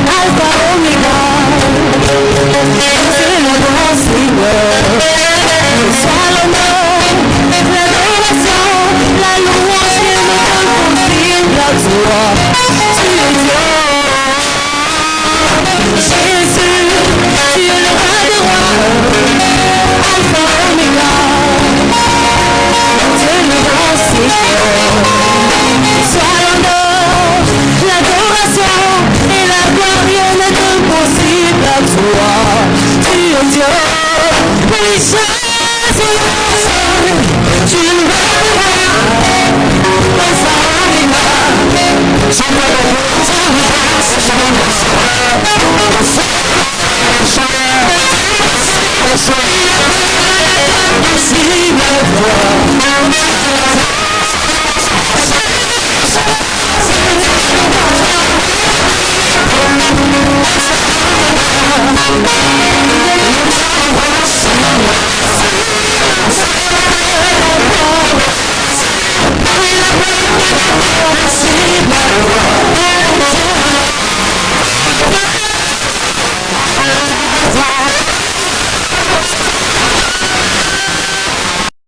Alpha Omega. C'est le grand Seigneur. Sois l'honneur, l'adoration, la louange et le possible à toi. Tu es Dieu. Jésus, tu es le roi des rois, Alpha Omega. C'est le grand Seigneur. Sois l'honneur, l'adoration et la gloire, rien n'est impossible à toi. Tu es Dieu, puissant, tu es le roi.